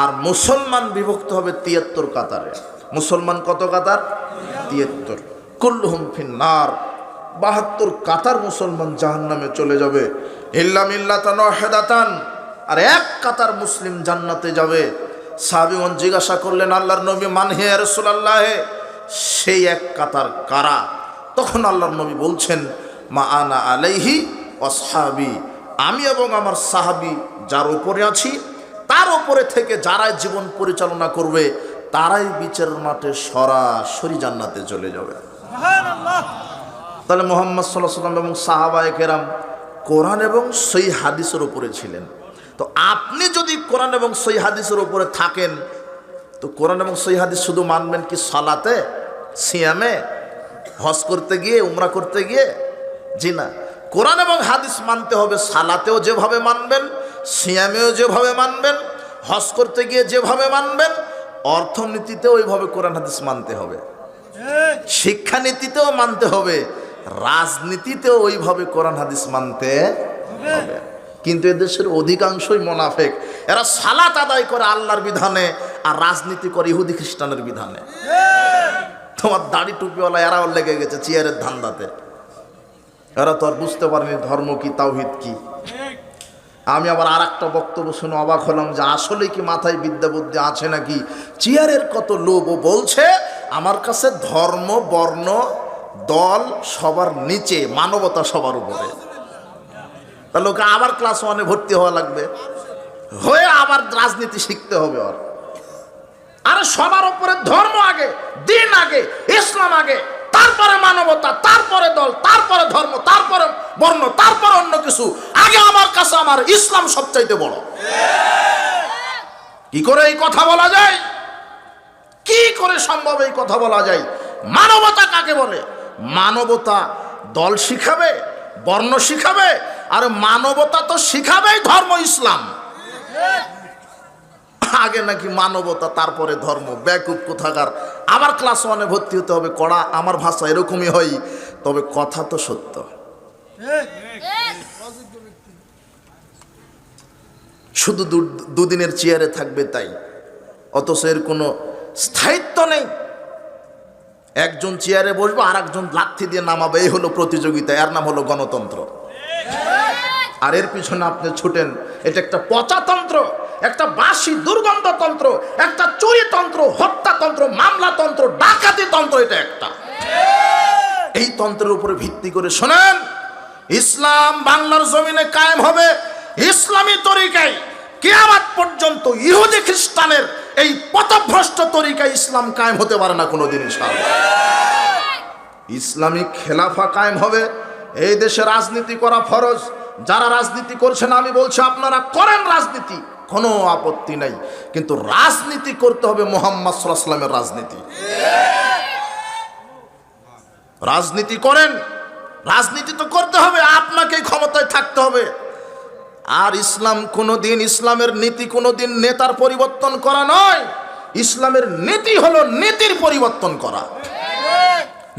আর মুসলমান বিভক্ত হবে 73 কাতারে। মুসলমান কত কাতার? 73। কুল্লুহুম ফিন্নার, 72 কাতার মুসলমান জাহান্নামে চলে যাবে। ইল্লা মিল্লাতান ওয়াহিদাতান, আর 1 কাতার মুসলিম জান্নাতে যাবে। সাহাবীগণ জিজ্ঞাসা করলেন, আল্লাহর নবী, মান হে ইয়া রাসূলুল্লাহ, সেই 1 কাতার কারা? তখন আল্লাহর নবী বলছেন, মা আনা আলাইহি ওয়াসহাবি, আমি এবং আমার সাহাবী যার উপরে আছি তার উপরে থেকে যারাই জীবন পরিচালনা করবে তারাই বিচারের মাঠে সরাসরি জান্নাতে চলে যাবে। সুবহানাল্লাহ। তাহলে মুহাম্মদ সাল্লাল্লাহু আলাইহি ওয়াসাল্লাম এবং সাহাবায়ে কেরাম কোরআন এবং সহিহ হাদিসের উপরে ছিলেন। তো আপনি যদি কোরআন এবং সহিহ হাদিসের উপরে থাকেন, তো কোরআন এবং সহিহ হাদিস শুধু মানবেন কি সালাতে, সিয়ামে, হজ করতে গিয়ে, উমরা করতে গিয়ে? জি না। কোরআন এবং হাদিস মানতে হবে, সালাতেও যেভাবে মানবেন, সিয়ামেও যেভাবে মানবেন, হজ করতে গিয়ে যেভাবে মানবেন, অর্থনীতিতেও ওইভাবে কোরআন হাদিস মানতে হবে, শিক্ষানীতিতেও মানতে হবে, রাজনীতিতেও ওইভাবে কোরআন হাদিস মানতে হবে। কিন্তু এদেশের অধিকাংশই মুনাফিক। এরা সালাত আদায় করে আল্লাহর বিধানে আর রাজনীতি করে ইহুদি খ্রিস্টানের বিধানে। তোমার দাড়ি টুপিওয়ালা এরাও লেগে গেছে চেয়ারের ধান্দাতে। এরা তো আর বুঝতে পারেনি ধর্ম কি, তাওহীদ কি। আমি আবার আর একটা বক্তব্য শুনে অবাক হলাম যে আসলে কি মাথায় বিদ্যা বুদ্ধি আছে নাকি। চেয়ারের কত লোভ। ও বলছে আমার কাছে ধর্ম, বর্ণ, দল সবার নিচে, মানবতা সবার উপরে। তাহলে ওকে আবার ক্লাস 1-এ ভর্তি হওয়া লাগবে, হয়ে আবার রাজনীতি শিখতে হবে। আর আরে সবার উপরে ধর্ম আগে, দিন আগে, ইসলাম আগে, তারপরে মানবতা, তারপরে দল, তারপরে ধর্ম, তারপরে বর্ণ, তারপর অন্য কিছু, আগে আমার কাছে আমার ইসলাম সবচাইতে বড়। কি করে এই কথা বলা যায়? কি করে সম্ভব এই কথা বলা যায়? মানবতা কাকে বলে? মানবতা দল শিখাবে, বর্ণ শিখাবে? আর মানবতা তো শিখাবেই ধর্ম ইসলাম। আগে নাকি মানবতা তারপরে ধর্ম। বেকুব কোথাকার। আবার ক্লাস 1-এ ভর্তি হতে হবে, কড়া আমার ভাষা এরকমই হয়, তবে কথা তো সত্য। শুধু দুদিনের চেয়ারে থাকবে তাই, অথচ এর কোনো স্থায়িত্ব নেই। একজন চেয়ারে বসবো, আর একজন লাথি দিয়ে নামাবে, এই হলো প্রতিযোগিতা, এর নাম হলো গণতন্ত্র। আর এর পিছনে আপনি ছুটেন, এটা একটা পচাতন্ত্র, একটা বাসি দুর্গন্ধতন্ত্র, একটা চুরিতন্ত্র, হত্যাতন্ত্র, মামলাতন্ত্র, ডাকাতিতন্ত্র। এটা একটা, এই তন্ত্রের উপরে ভিত্তি করে শোনেন, ইসলাম বাংলার জমিনে কায়েম হবে ইসলামী তরিকায়। কিয়ামত পর্যন্ত ইহুদি খ্রিস্টানের এই পথভ্রষ্ট তরিকায় ইসলাম কায়েম হতে পারে না কোনোদিন ইনশাআল্লাহ। ইসলামিক খেলাফা কায়েম হবে। এই দেশে রাজনীতি করা ফরজ। যারা রাজনীতি করছেন, আমি বলছি আপনারা করেন রাজনীতি, কোনো আপত্তি নাই, কিন্তু রাজনীতি করতে হবে মুহাম্মদ সাল্লাল্লাহু আলাইহি ওয়াসাল্লামের রাজনীতি। রাজনীতি করেন, রাজনীতি তো করতে হবে, আপনাকেই ক্ষমতায় থাকতে হবে। আর ইসলাম কোনোদিন, ইসলামের নীতি কোনোদিন নেতার পরিবর্তন করা নয়। ইসলামের নীতি হলো নীতির পরিবর্তন করা।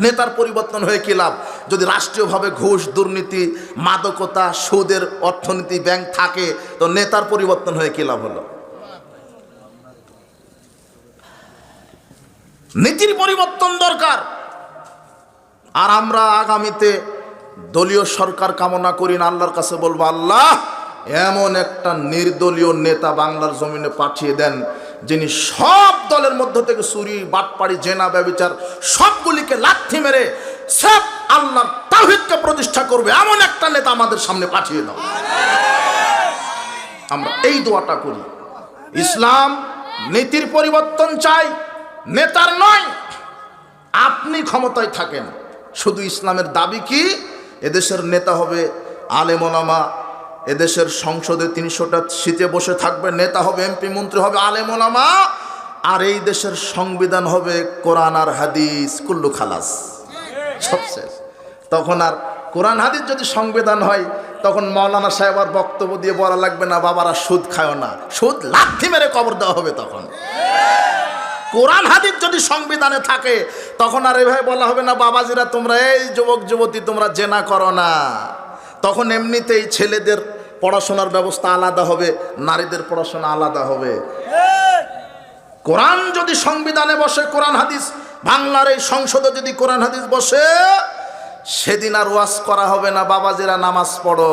নেতার পরিবর্তন হয়ে কি লাভ? যদি রাষ্ট্রীয়ভাবে ঘুষ, দুর্নীতি, মাদকতা, সুদের অর্থনীতি, ব্যাংক থাকে, তো নেতার পরিবর্তন হয়ে কি লাভ হলো? নীতির পরিবর্তন দরকার। আর আমরা আগামীতে দলীয় সরকার কামনা করি না, আল্লাহর কাছে বলবো, আল্লাহ এমন একটা নির্দলীয় নেতা বাংলার জমিনে পাঠিয়ে দেন, যিনি সব দলের মধ্য থেকে চুরি, বাটপাড়ি, জেনা, ব্যভিচার সবগুলিকে লাথি মেরে সব আল্লাহর তাওহীদকে প্রতিষ্ঠা করবে, এমন একটা নেতা আমাদের সামনে পাঠিয়ে দাও। আমরা এই দোয়াটা করি। ইসলাম নীতির পরিবর্তন চাই, নেতার নয়। আপনি ক্ষমতায় থাকেন, শুধু ইসলামের দাবি কি? এদেশের নেতা হবে আলেম ওলামা, এদেশের সংসদে 300টা সিটে বসে থাকবে, নেতা হবে, এমপি মন্ত্রী হবে আলেম ওলামা, আর এই দেশের সংবিধান হবে কোরআন আর হাদিস, কুল্লু খালাস, সব শেষ। তখন আর কোরআন হাদিস যদি সংবিধান হয়, তখন মাওলানা সাহেব আর বক্তব্য দিয়ে বলা লাগবে না, বাবারা সুদ খায় না, সুদ লাথি মেরে কবর দেওয়া হবে। তখন কোরআন হাদিস যদি সংবিধানে থাকে, তখন আর এভাবে বলা হবে না, বাবাজিরা তোমরা, এই যুবক যুবতী তোমরা জেনা করো না। তখন এমনিতেই ছেলেদের পড়াশোনার ব্যবস্থা আলাদা হবে, নারীদের পড়াশোনা আলাদা হবে। কোরআন যদি সংবিধানে বসে, কোরআন হাদিস বাংলার এই সংসদে যদি কোরআন হাদিস বসে, সেদিন আর ওয়াজ করা হবে না, বাবাজিরা নামাজ পড়ো।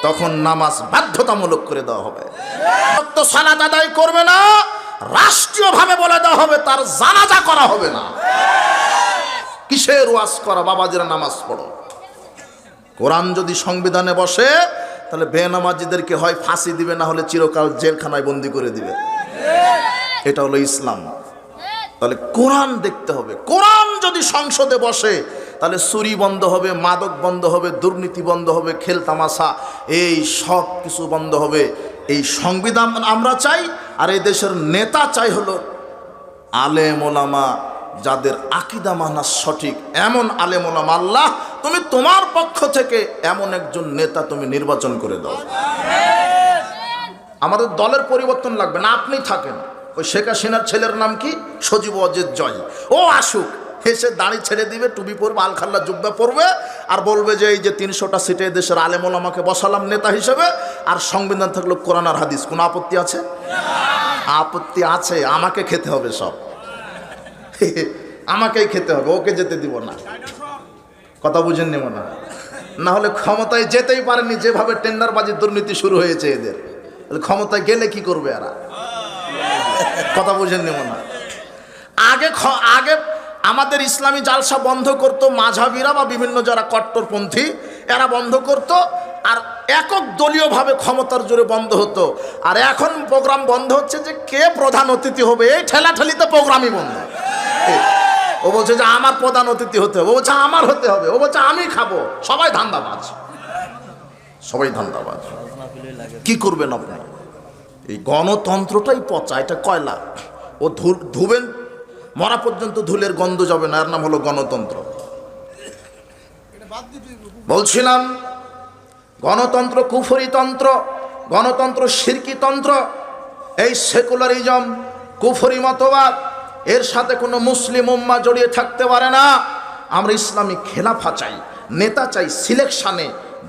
তখন নামাজ বাধ্যতামূলক করে দেওয়া হবে। তো সালাত আদায় করবে না, রাষ্ট্রীয়ভাবে বলে দেওয়া হবে, তার জানাজা করা হবে না। কিসের ওয়াজ করা? বাবাজিরা নামাজ পড়ো। কোরআন যদি সংবিধানে বসে, তাহলে বেনামাজিদেরকে হয় ফাঁসি দিবে, না হলে চিরকাল জেলখানায় বন্দি করে দিবে। এটা হলো ইসলাম। তাহলে কোরআন দেখতে হবে। কোরআন যদি সংসদে বসে, তাহলে চুরি বন্ধ হবে, মাদক বন্ধ হবে, দুর্নীতি বন্ধ হবে, খেল তামাশা, এই সব কিছু বন্ধ হবে। এই সংবিধান আমরা চাই। আর এই দেশের নেতা চাই হলো আলেম ওলামা, যাদের আকীদা মানা সঠিক, এমন আলেম ওলামা। আল্লাহ তুমি তোমার পক্ষ থেকে এমন একজন নেতা তুমি নির্বাচন করে দাও। আমাদের দলের পরিবর্তন লাগবে না, আপনি থাকেন। ওই শেখ হাসিনার ছেলের নাম কি? সজীব অজিত জয়। ও আসুক, এসে দাড়ি ছেড়ে দিবে, টুপি পরবে, আলখাল্লা জুব্বা পরবে, আর বলবে যে এই যে 300টা সিটে দেশের আলেম ওলামাকে বসালাম নেতা হিসেবে, আর সংবিধান থাকলো কোরআন আর হাদিস। কোনো আপত্তি আছে? আপত্তি আছে। আমাকে খেতে হবে সব, আমাকেই খেতে হবে, ওকে যেতে দিব না। কথা বুঝেন নেব না, না হলে ক্ষমতায় যেতেই পারেনি। যেভাবে টেন্ডারবাজি দুর্নীতি শুরু হয়েছে এদের, ক্ষমতায় গেলে কি করবে এরা? কথা বুঝেন নেব না। আগে আমাদের ইসলামী জালসা বন্ধ করতো মাঝহাবিরা বা বিভিন্ন যারা কট্টরপন্থী, এরা বন্ধ করত, আর একক দলীয়ভাবে ক্ষমতার জোরে বন্ধ হতো। আর এখন প্রোগ্রাম বন্ধ হচ্ছে যে কে প্রধান অতিথি হবে, এই ঠেলাঠেলিতে প্রোগ্রামই বন্ধ। ও বলছে যে আমার প্রধান অতিথি হতে হবে, ও বলছে আমার হতে হবে, ও বলছে আমি খাবো। সবাই ধান্দাবাজ। সবাই ধান্দাবাজ। কি করবেন আপনি? এই গণতন্ত্রটাই পচা, এটা কয়লা, ও ধুবেন মরা পর্যন্ত ধুলের গন্ধ যাবে না, এর নাম হলো গণতন্ত্র। বলছিলাম গণতন্ত্র কুফরিতন্ত্র, গণতন্ত্র শিরকিতন্ত্র। এই সেকুলারিজম, কুফরি মতবাদ, এর সাথে কোনো মুসলিম উম্মাহ জড়িয়ে থাকতে পারে না। আমরা ইসলামী খেলাফা চাই, নেতা চাই সিলেকশনে,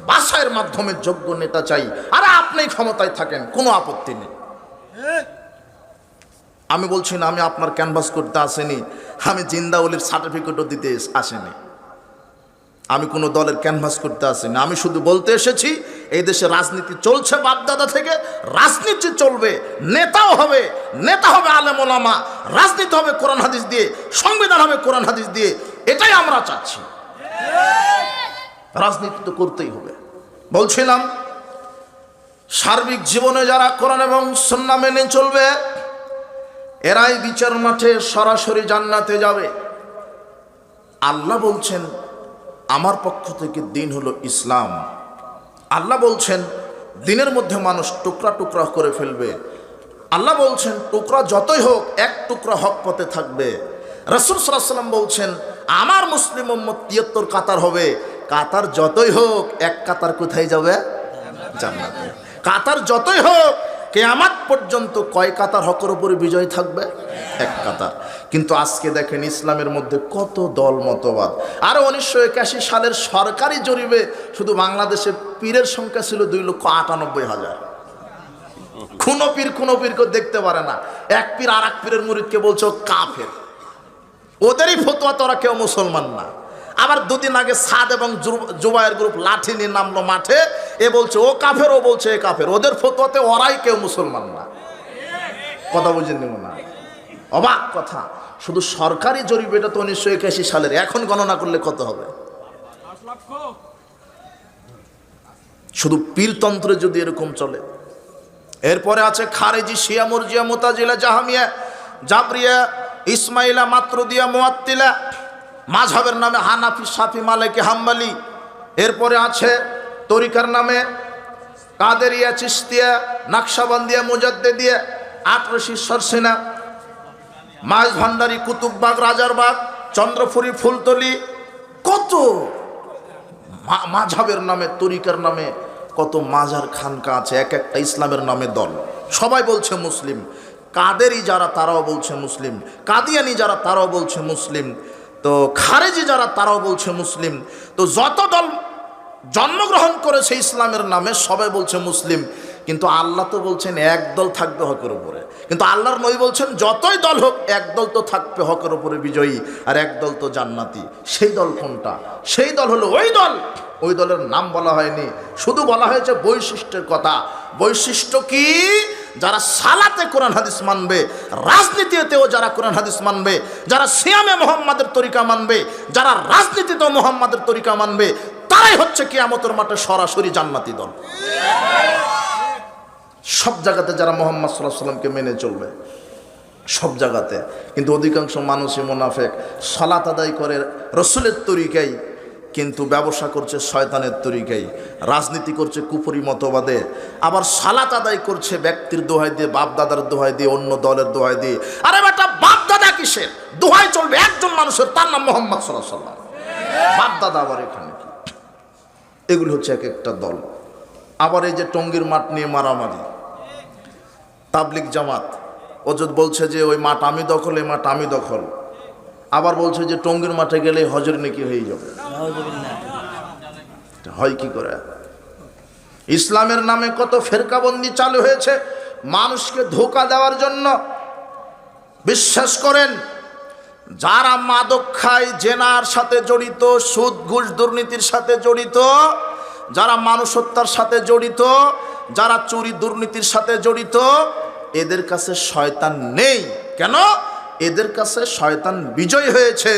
বাছাইয়ের মাধ্যমে যোগ্য নেতা চাই। আর আপনি ক্ষমতায় থাকেন, কোনো আপত্তি নেই। আমি বলছি না আমি আপনার ক্যানভাস করতে আসেনি, আমি জিন্দাউলির সার্টিফিকেটও দিতে আসেনি, আমি কোনো দলের ক্যানভাস করতে আসিনি। আমি শুধু বলতে এসেছি এই দেশে রাজনীতি চলছে বাপদাদা থেকে, রাজনীতি চলবে, নেতাও হবে, নেতা হবে আলেম ওলামা, রাজনীতি হবে কোরআন হাদিস দিয়ে, সংবিধান হবে কোরআন হাদিস দিয়ে। এটাই আমরা চাচ্ছি। রাজনীতি তো করতেই হবে। বলছিলাম সার্বিক জীবনে যারা কোরআন এবং সুন্নাহ মেনে চলবে এরাই বিচার মাঠে সরাসরি জান্নাতে যাবে। আল্লাহ বলছেন আমার পক্ষ থেকে দিন হলো ইসলাম। আল্লাহ বলছেন দিনের মধ্যে মানুষ টুকরা টুকরা করে ফেলবে। আল্লাহ বলছেন টুকরা যতই হোক এক টুকরা হক পথে থাকবে। রাসূল সাল্লাল্লাহু আলাইহি ওয়াসাল্লাম বলছেন আমার মুসলিম উম্মত 73 কাতার হবে। কাতার যতই হোক এক কাতার কোথায় যাবে? জান্নাতে। কাতার যতই হোক কিয়ামত পর্যন্ত কয় কাতার হকের উপরে বিজয় থাকবে? এক কাতার। কিন্তু আজকে দেখেন ইসলামের মধ্যে কত দল মতবাদ। আর 1981 সালের সরকারি জরিপে শুধু বাংলাদেশে পীরের সংখ্যা ছিল 2,98,000। কোনো পীরকে দেখতে পারে না। এক পীর আর এক পীরের মুরিদকে বলছে কাফের, ওদেরই ফতোয়া তোরা কেউ মুসলমান না। আবার দুদিন আগে সাদ এবং জুবায়ের গ্রুপ লাঠি নিয়ে নামলো মাঠে, এ বলছে ও কাফের, ও বলছে এ কাফের, ওদের ফতোয়াতে ওরাই কেউ মুসলমান না। কথা বুঝেননি মনে হয়? অবাক কথা। শুধু সরকারি জরিপ, এটা তো 1981 সালের, এখন গণনা করলে কত হবে? শুধু পীরতন্ত্রে যদি এরকম চলে। এরপরে আছে খারেজি, শিয়া, মুরজিয়া, মুতাজিলা, জাহামিয়া, জাবরিয়া, ইসমাইলা, মাতরুদিয়া, মুআত্তিলা, মাযহাবের নামে হানাফি, শাফি, মালিকি, হাম্বলি। এরপরে আছে তরিকার নামে কাদেরিয়া, চিশতিয়া, নকশবন্দিয়া, মুজাদ্দিদিয়া, আটরশি, সরসিনা, মাইজ ভান্ডারি, কুতুববাগ, রাজারবাগ, চন্দ্রপুরি, ফুলতলি। কত মাযহাবের নামে, তরিকার নামে কত মাজার খানকা আছে, এক একটা ইসলামের নামে দল। সবাই বলছে মুসলিম। কাদেরি যারা তারাও বলছে মুসলিম, কাদিয়ানি যারা তারাও বলছে মুসলিম, তো খারেজি যারা তারাও বলছে মুসলিম। তো যত দল জন্মগ্রহণ করেছে ইসলামের নামে সবাই বলছে মুসলিম। কিন্তু আল্লাহ তো বলছেন এক দল থাকবে হকের উপরে। কিন্তু আল্লাহর নবী বলছেন যতই দল হোক এক দল তো থাকবে হকের উপরে বিজয়ী, আর এক দল তো জান্নাতি। সেই দল কোনটা? সেই দল হলো ওই দল, ওই দলের নাম বলা হয়নি, শুধু বলা হয়েছে বৈশিষ্ট্যের কথা। বৈশিষ্ট্য কি? যারা সালাতে কোরআন হাদিস মানবে, রাজনীতিতেও যারা কোরআন হাদিস মানবে, যারা সিয়ামে মুহাম্মাদের তরিকা মানবে, যারা রাজনীতিতেও মুহাম্মাদের তরিকা মানবে, তারাই হচ্ছে কিয়ামতের মাঠে সরাসরি জান্নাতি দল। সব জায়গাতে যারা মুহাম্মদ সাল্লাল্লাহু আলাইহি ওয়াসাল্লামকে মেনে চলবে, সব জায়গাতে। কিন্তু অধিকাংশ মানুষই মুনাফিক, সালাত আদায় করে রাসূলের তরিকায়, কিন্তু ব্যবসা করছে শয়তানের তরিকায়, রাজনীতি করছে কুফরি মতবাদে, আবার সালাত আদায় করছে ব্যক্তির দোহাই দিয়ে, বাপ দাদার দোহাই দিয়ে, অন্য দলের দোহাই দিয়ে। আরে বেটা, বাপ দাদা কিসের দোহাই চলবে? একজন মানুষের, তার নাম মুহাম্মদ সাল্লাল্লাহু আলাইহি ওয়াসাল্লাম। বাপ দাদা আবার এখানে কি? এগুলো হচ্ছে এক একটা দল। আবার এই যে টঙ্গীর মাঠ নিয়ে মারামারি, তাবলিগ জামাত ওজত বলছে যে ওই মাঠ আমি দখল, এই মাঠ আমি দখল। আবার বলছে যে টঙ্গীর মাঠে গেলে হজর নাকি হয়ে যাবে। হয় কি করে? ইসলামের নামে কত ফেরকাবন্দি চালু হয়েছে মানুষকে ধোঁকা দেওয়ার জন্য। বিশ্বাস করেন, যারা মাদক খায়, জেনার সাথে জড়িত, সুদ ঘুষ দুর্নীতির সাথে জড়িত, যারা মানুষ হত্যার সাথে জড়িত, যারা চুরি দুর্নীতির সাথে জড়িত, এদের কাছে শয়তান নেই। কেন? এদের কাছে শয়তান বিজয় হয়েছে।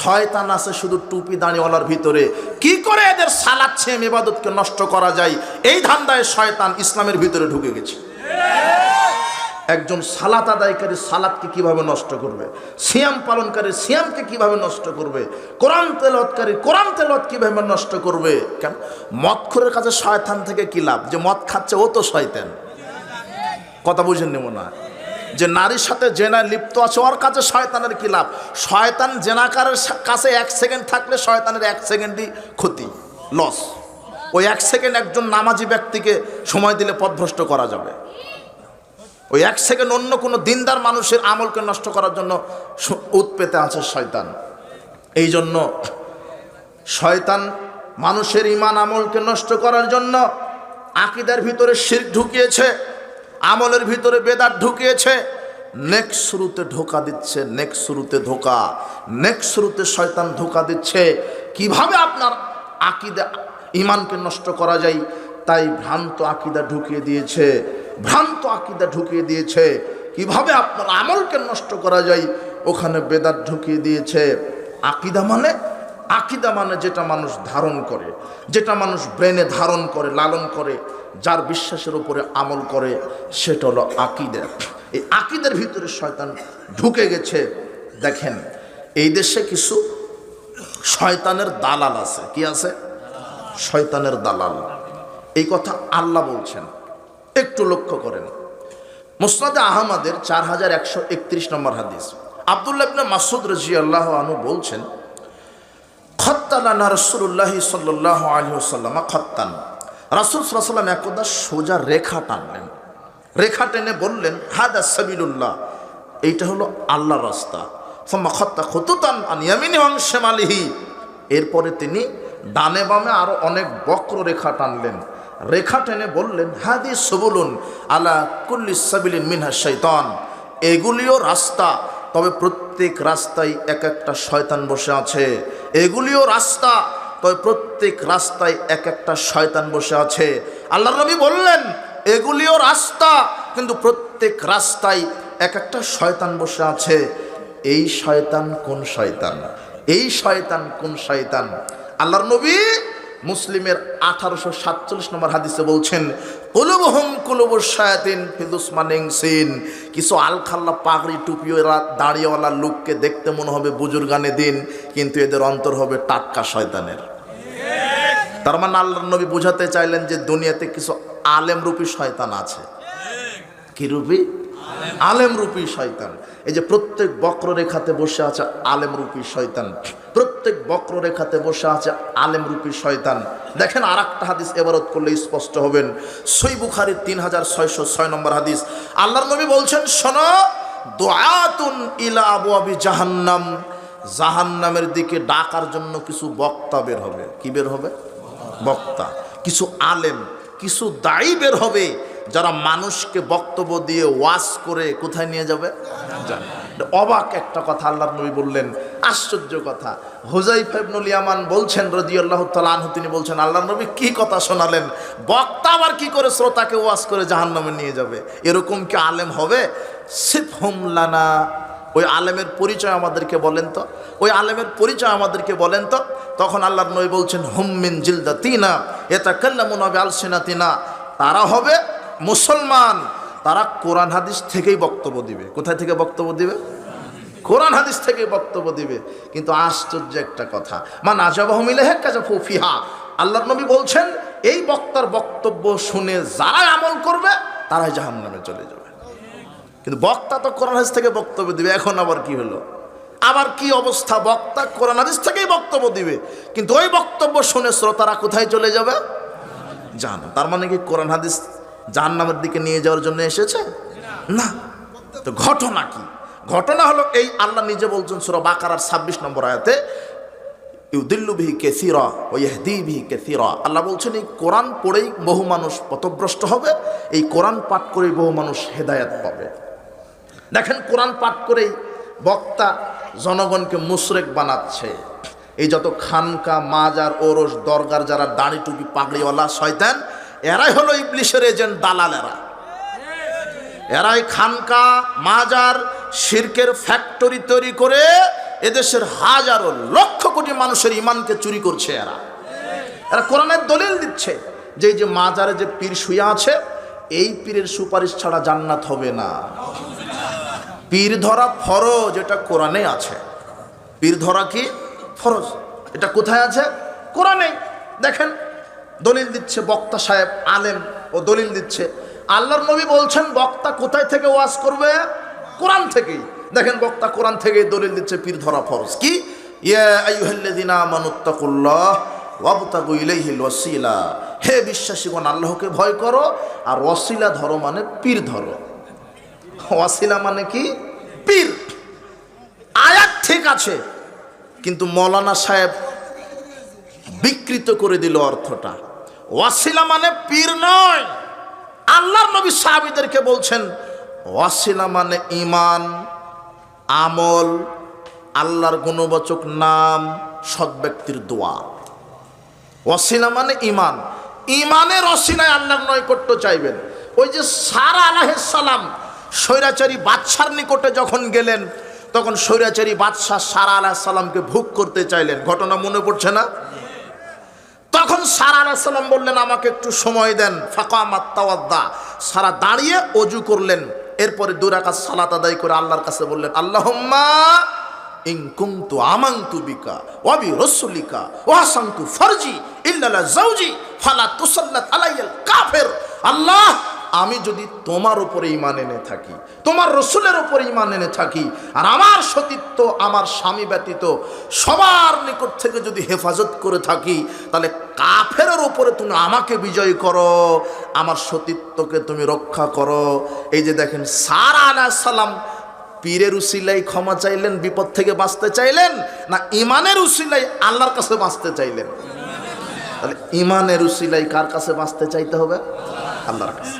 শয়তান আছে শুধু টুপি দাড়িওয়ালার ভিতরে। কি করে এদের সালাত ছেম ইবাদতকে নষ্ট করা যায়, এই ধান্দায় শয়তান ইসলামের ভিতরে ঢুকে গেছে। একজন সালাত আদায়কারী সালাতকে কিভাবে নষ্ট করবে, সিয়াম পালনকারী সিয়ামকে কিভাবে নষ্ট করবে, কোরআন তেলাওয়াতকারী কোরআন তেলাওয়াত কিভাবে নষ্ট করবে। কেন? মদখোরের কাছে শয়তান থেকে কি লাভ? যে মদ খাচ্ছে ও তো শয়তান। কথা বুঝেন নি মনে হয়? যে নারীর সাথে জেনায় লিপ্ত আছে ওর কাছে শয়তানের কি লাভ? শয়তান জেনাকারের কাছে 1 সেকেন্ড থাকলে শয়তানের 1 সেকেন্ডই ক্ষতি, লস। ওই 1 সেকেন্ড একজন নামাজি ব্যক্তিকে সময় দিলে পথভ্রষ্ট করা যাবে। ওই 1 সেকেন্ড অন্য কোনো দিনদার মানুষের আমলকে নষ্ট করার জন্য উৎপেতে আছে শয়তান। এই জন্য শয়তান মানুষের ঈমান আমলকে নষ্ট করার জন্য আকীদার ভিতরে শিরক ঢুকিয়েছে, আমলের ভিতরে বেদাত ঢুকিয়েছে, নেক্সট শুরুতে ধোঁকা দিচ্ছে, নেক্সট শুরুতে ধোঁকা, নেক্সট শুরুতে শয়তান ধোঁকা দিচ্ছে। কিভাবে আপনার আকীদা ঈমানকে নষ্ট করা যায়, তাই ভ্রান্ত আকীদা ঢুকিয়ে দিয়েছে, ভ্রান্ত আকীদা ঢুকিয়ে দিয়েছে। কিভাবে আপনার আমলকে নষ্ট করা যায়, ওখানে বেদাত ঢুকিয়ে দিয়েছে। আকীদা মানে যেটা মানুষ ধারণ করে, যেটা মানুষ ব্রেনে ধারণ করে, লালন করে, যার বিশ্বাসের উপরে আমল করে, সেটা হলো আকীদা। এই আকীদার ভিতরে শয়তান ঢুকে গেছে। দেখেন এই দেশে কিছু শয়তানের দালাল আছে। কি আছে? শয়তানের দালাল। এই কথা আল্লাহ বলছেন, একটু লক্ষ্য করেন। মুসনাদে আহমদের 4131 নম্বর হাদিস, আব্দুল্লাহ ইবনে মাসউদ রাদিয়াল্লাহু আনহু বলছেন, খত্তালানা রাসূলুল্লাহ সাল্লাল্লাহু আলাইহি ওয়াসাল্লাম খত্তান। রাসূল সাল্লাল্লাহু আলাইহি ওয়াসাল্লাম একদা সোজা রেখা টানলেন, রেখা টেনে বললেন, হাদা সাবিলুল্লাহ, এইটা হলো আল্লাহর রাস্তা। ফাম্মা খত্তা খুতুতান আন ইয়ামিনি ওয়া শিমালিহি, এরপরে তিনি ডানে বামে আরো অনেক বক্র রেখা টানলেন। রেখা টেনে বললেন, হাদি সুবুলুন আলা কুল্লি সাবিলিন মিনহা শাইতান, এগুলিও রাস্তা, তবে প্রত্যেক রাস্তায় এক একটা শয়তান বসে আছে। এগুলিও রাস্তা, তবে প্রত্যেক রাস্তায় এক একটা শয়তান বসে আছে। আল্লাহর নবী বললেন, এগুলিও রাস্তা, কিন্তু প্রত্যেক রাস্তায় এক একটা শয়তান বসে আছে। এই শয়তান কোন শয়তান? এই শয়তান কোন শয়তান? আল্লাহর নবী মুসলিমের 1847 নম্বর হাদিসে বলছেন, কুলুবুহুম কুলুবুশ শায়াতিন ফি দুসমানিন সিন, কিছু আলখাল্লা পাগড়ি টুপিওয়ালা দাড়িওয়ালা লোককে দেখতে মনে হবে বুজুর্গানে দিন, কিন্তু এদের অন্তর হবে টাটকা শয়তানের। তার মানে আল্লাহর নবী বোঝাতে চাইলেন যে দুনিয়াতে কিছু আলেম রূপী শয়তান আছে। কি রূপী? আলেম রূপী শয়তান। এই যে প্রত্যেক বক্ররেখাতে বসে আছে আলেম রূপী শয়তান, প্রত্যেক বক্ররেখাতে বসে আছে আলেম রূপী শয়তান। দেখেন আর একটা হাদিস এবারত করলে স্পষ্ট হবেন, সহিহ বুখারীর 3606 নম্বর হাদিস, আল্লাহর নবী বলছেন, শোনো, দুআতুন ইলা আবওয়াবি জাহান্নাম, জাহান্নামের দিকে ডাকার জন্য কিছু বক্তা বের হবে। কি বের হবে? বক্তা। কিছু আলেম, কিছু দায়ী বের হবে, যারা মানুষকে বক্তব্য দিয়ে ওয়াজ করে কোথায় নিয়ে যাবে? অবাক একটা কথা আল্লাহর নবী বললেন, আশ্চর্য কথা। হুযায়ফা ইবনুল ইয়ামান বলছেন রাদিয়াল্লাহু তাআলা আনহু, তিনি বলছেন, আল্লাহর নবী কি কথা শোনালেন, বক্তা আবার কি করে শ্রোতাকে ওয়াজ করে জাহান্নামে নিয়ে যাবে? এরকম কি আলেম হবে? সিফহুম লানা, ওই আলেমের পরিচয় আমাদেরকে বলেন তো, ওই আলেমের পরিচয় আমাদেরকে বলেন তো। তখন আল্লাহর নবী বলছেন, হুম মিন জিলদাতিনা ইয়াতাকাল্লামুনা বিআলসিনাতিনা, তারা হবে মুসলমান, তারা কোরআন হাদিস থেকেই বক্তব্য দিবে। কোথায় থেকে বক্তব্য দিবে? কোরআন হাদিস থেকে বক্তব্য দিবে। কিন্তু আশ্চর্য একটা কথা, মান আজাবাহু মিলাহা কাযাফু ফিহা, আল্লাহর নবী বলছেন, এই বক্তার বক্তব্য শুনে যারা আমল করবে তারাই জাহান্নামে চলে যাবে। কিন্তু বক্তা তো কোরআন হাদিস থেকে বক্তব্য দিবে। এখন আবার কি হলো? আবার কি অবস্থা? বক্তা কোরআন হাদিস থেকেই বক্তব্য দিবে, কিন্তু ওই বক্তব্য শুনে শ্রোতারা কোথায় চলে যাবে? জাহান্নাম। তার মানে কি কোরআন হাদিস জাহান্নামের দিকে নিয়ে যাওয়ার জন্য এসেছে? না। তো ঘটনা কি? ঘটনা হলো এই, আল্লাহ নিজে বলছেন সূরা বাকারার 26 নম্বর আয়াতে, ইউদিল্লু বিহি কাসীরা ওয়া ইয়াহদি বিহি কাসীরা, আল্লাহ বলছেন এই কোরআন পড়েই বহু মানুষ পথভ্রষ্ট হবে, এই কোরআন পাঠ করেই বহু মানুষ হেদায়েত পাবে। দেখেন কোরআন পাঠ করেই বক্তা জনগণকে মুশরিক বানাচ্ছে। এই যত খানকা, মাজার, ওরস, দরগার যারা দাড়ি টুপি পাগড়িওয়ালা শয়তান, এরাই হলো ইবলিশের এজেন্ট, দালালেরা। এরাই খানকা, মাজার, শিরকের ফ্যাক্টরি তৈরি করে এদেশের হাজারো লক্ষ কোটি মানুষের ঈমানকে চুরি করছে। এরা কোরআনের দলিল দিচ্ছে যে এই যে মাজারে যে পীর শুয়ে আছে, এই পীরের সুপারিশ ছাড়া জান্নাত হবে না। পীর ধরা ফরজ, এটা কোরআনে আছে। পীর ধরা কি ফরজ, এটা কোথায় আছে? কোরআনে। দেখেন দলিল দিচ্ছে বক্তা সাহেব আলেম, ও দলিল দিচ্ছে আল্লাহর নবী বলছেন বক্তা কোথায় থেকে ওয়াজ করবে? কোরআন থেকেই। দেখেন বক্তা কোরআন থেকেই দলিল দিচ্ছে পীর ধরা ফরজ। কি? ইয়া আইয়ুহাল্লাযীনা আমানুত্তাকুল্লাহ ওয়াবতাগু ইলাইহিল ওয়াসিলা, হে বিশ্বাসীগণ আল্লাহকে ভয় করো আর ওয়াসিলা ধরো, মানে পীর ধরো। ওয়াসিলা মানে কি? পীর। আয়াত ঠিক আছে, কিন্তু মৌলানা সাহেব বিকৃত করে দিল অর্থটা। ওয়াসিলা মানে পীর নয়। আল্লাহর নবী সাহাবীদেরকে বলছেন ওয়াসিলা মানে ঈমান, আমল, আল্লাহর গুণবাচক নাম, সৎ ব্যক্তির দোয়া। ওয়াসিলা মানে ঈমান, ঈমানের ওসিলায় আল্লাহর নৈকট্য চাইবেন। ওই যে সারা আলাইহিস সালাম স্বৈরাচারী বাদশার নিকটে যখন গেলেন, তখন স্বৈরাচারী বাদশাহ সারা আলাইহিস সালামকে ভোগ করতে চাইলেন, ঘটনা মনে পড়ছে না? তখন সারা আলাইহিস সালাম বললেন আমাকে একটু সময় দেন। ফাকামাত তাওয়াদ্দা, সারা দাঁড়িয়ে অজু করলেন, এরপরে 2 রাকাত সালাত আদায় করে আল্লাহর কাছে বললেন আল্লাহুম্মা ইন কুনতু আমানতু বিকা ওয়া বিরাসূলিকা ওয়া হাসানতু ফারজি ইল্লা লা যাওজি ফালা তুসাল্লাত আলাইয়াল কাফির। আল্লাহ, আমি যদি তোমার উপরে ঈমান এনে থাকি, তোমার রসুলের উপরে ঈমান এনে থাকি, আর আমার সতীত্ব আমার স্বামী ব্যতীত সবার নিকট থেকে যদি হেফাজত করে থাকি, তাহলে কাফেরের উপরে তুমি আমাকে বিজয় করো, আমার সতীত্বকে তুমি রক্ষা করো। এই যে দেখেন সারা আলাইহিস সালাম পীরের উসিলাই ক্ষমা চাইলেন, বিপদ থেকে বাঁচতে চাইলেন, না ঈমানের উসিলাই আল্লাহর কাছে বাঁচতে চাইলেন? তাহলে ঈমানের উসিলাই কার কাছে বাঁচতে চাইতে হবে? আল্লাহর কাছে।